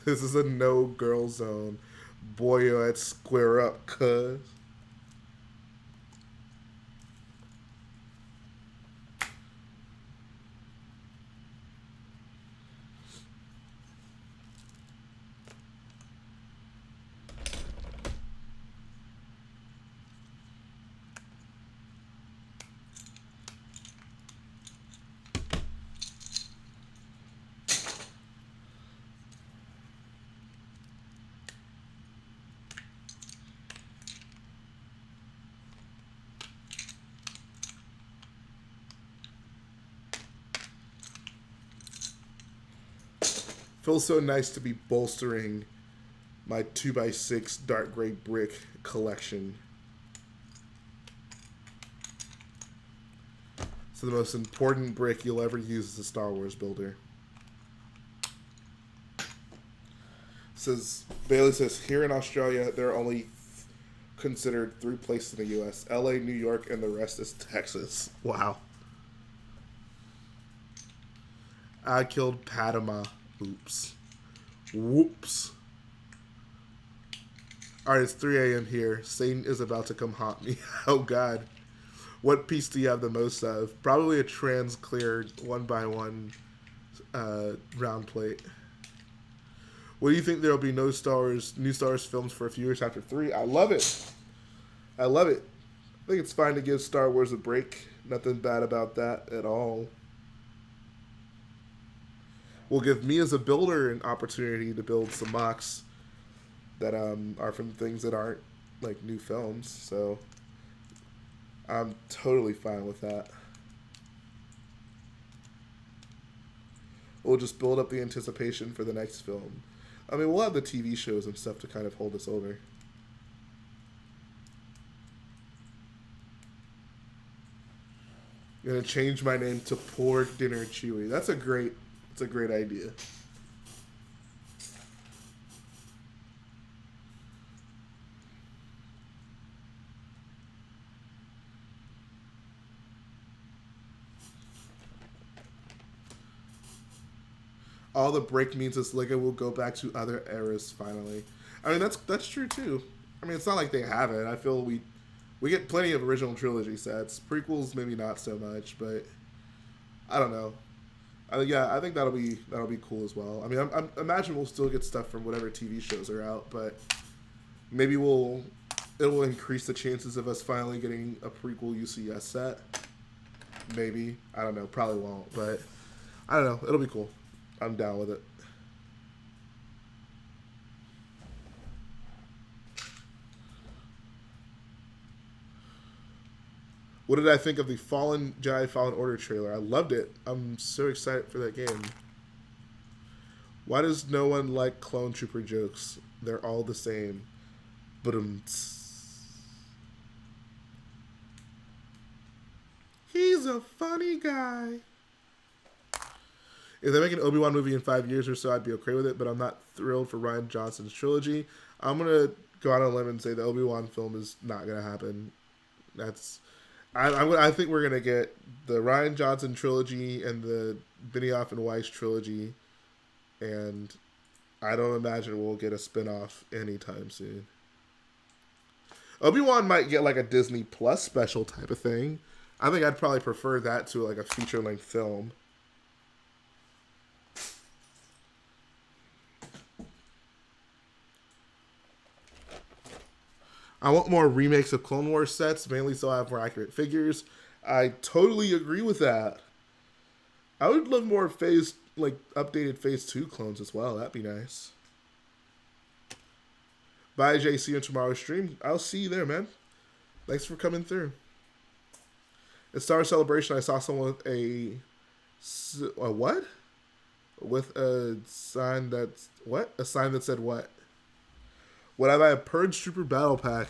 This is a no-girl zone. Boy, let's square up, cuz. feels so nice to be bolstering my 2x6 dark gray brick collection. So the most important brick you'll ever use as a Star Wars builder. Bailey says, here in Australia, there are only considered 3 places in the U.S. LA, New York, and the rest is Texas. Wow. I killed Padma. Oops. Whoops. Alright, it's 3 a.m. here. Satan is about to come haunt me. Oh, God. What piece do you have the most of? Probably a trans-clear 1x1 round plate. What do you think there will be new Star Wars films for a few years after 3? I love it. I love it. I think it's fine to give Star Wars a break. Nothing bad about that at all. Will give me as a builder an opportunity to build some mocks that are from things that aren't like new films. So I'm totally fine with that. We'll just build up the anticipation for the next film. I mean, we'll have the TV shows and stuff to kind of hold us over. I'm gonna change my name to Poor Dinner Chewy. That's a great idea. All the break means is Lego will go back to other eras finally. I mean, that's true too. I mean, it's not like they haven't. I feel we get plenty of original trilogy sets. Prequels maybe not so much, but I don't know. Yeah, I think that'll be cool as well. I mean, I imagine we'll still get stuff from whatever TV shows are out, but maybe it will increase the chances of us finally getting a prequel UCS set. Maybe. I don't know. Probably won't, but I don't know. It'll be cool. I'm down with it. What did I think of the Jedi Fallen Order trailer? I loved it. I'm so excited for that game. Why does no one like Clone Trooper jokes? They're all the same. But he's a funny guy. If they make an Obi-Wan movie in 5 years or so, I'd be okay with it, but I'm not thrilled for Rian Johnson's trilogy. I'm going to go out on a limb and say the Obi-Wan film is not going to happen. I think we're going to get the Rian Johnson trilogy and the Benioff and Weiss trilogy, and I don't imagine we'll get a spinoff anytime soon. Obi-Wan might get like a Disney Plus special type of thing. I think I'd probably prefer that to like a feature-length film. I want more remakes of Clone Wars sets, mainly so I have more accurate figures. I totally agree with that. I would love more updated Phase 2 clones as well. That'd be nice. Bye, Jay. See you on tomorrow's stream. I'll see you there, man. Thanks for coming through. At Star Wars Celebration, I saw someone with a what? With a sign that's... What? A sign that said what? Would I buy a Purge Trooper Battle Pack?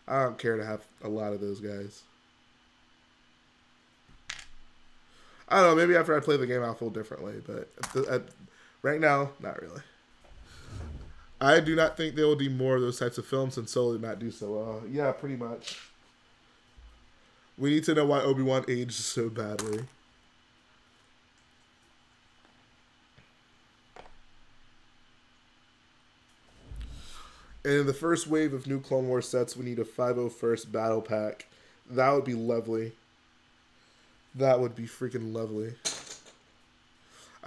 I don't care to have a lot of those guys. I don't know. Maybe after I play the game, I'll feel differently. But right now, not really. I do not think there will be more of those types of films, and Solo did not do so well. Yeah, pretty much. We need to know why Obi-Wan aged so badly. And in the first wave of new Clone Wars sets, we need a 501st Battle Pack. That would be lovely. That would be freaking lovely.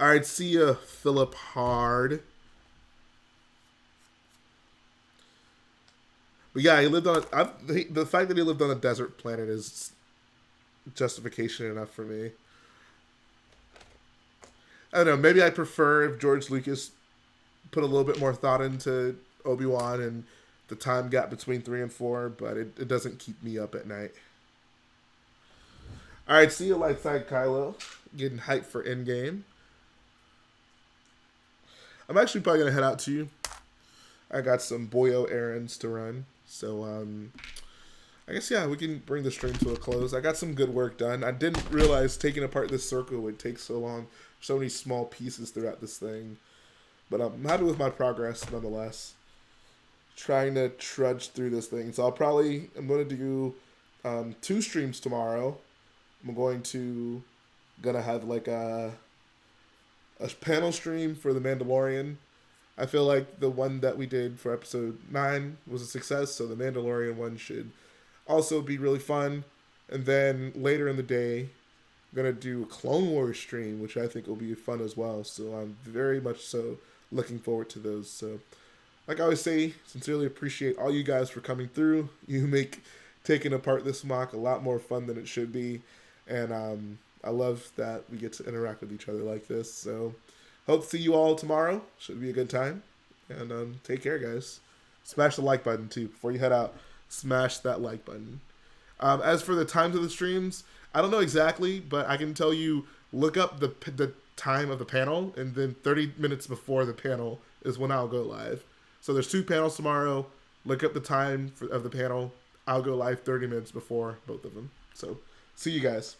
Alright, see ya, Philip Hard. But yeah, he lived on... the fact that he lived on a desert planet is justification enough for me. I don't know, maybe I prefer if George Lucas put a little bit more thought into Obi-Wan and the time gap between 3 and 4, but it doesn't keep me up at night. Alright, see you Lightside Kylo. Getting hyped for Endgame. I'm actually probably gonna head out to you. I got some boyo errands to run, so I guess yeah, we can bring the stream to a close. I got some good work done. I didn't realize taking apart this circle would take so long. So many small pieces throughout this thing, but I'm happy with my progress nonetheless. Trying to trudge through this thing, so I'm going to do 2 streams tomorrow. I'm gonna have like a panel stream for the Mandalorian. I feel like the one that we did for episode 9 was a success, so the Mandalorian one should also be really fun. And then later in the day, I'm gonna do a Clone Wars stream, which I think will be fun as well. So I'm very much so looking forward to those. So, like I always say, sincerely appreciate all you guys for coming through. You make taking apart this mock a lot more fun than it should be, and I love that we get to interact with each other like this. So, hope to see you all tomorrow. Should be a good time, and take care, guys. Smash the like button too before you head out. Smash that like button. As for the times of the streams, I don't know exactly, but I can tell you look up the time of the panel, and then 30 minutes before the panel is when I'll go live. So there's 2 panels tomorrow. Look up the time of the panel. I'll go live 30 minutes before both of them. So see you guys.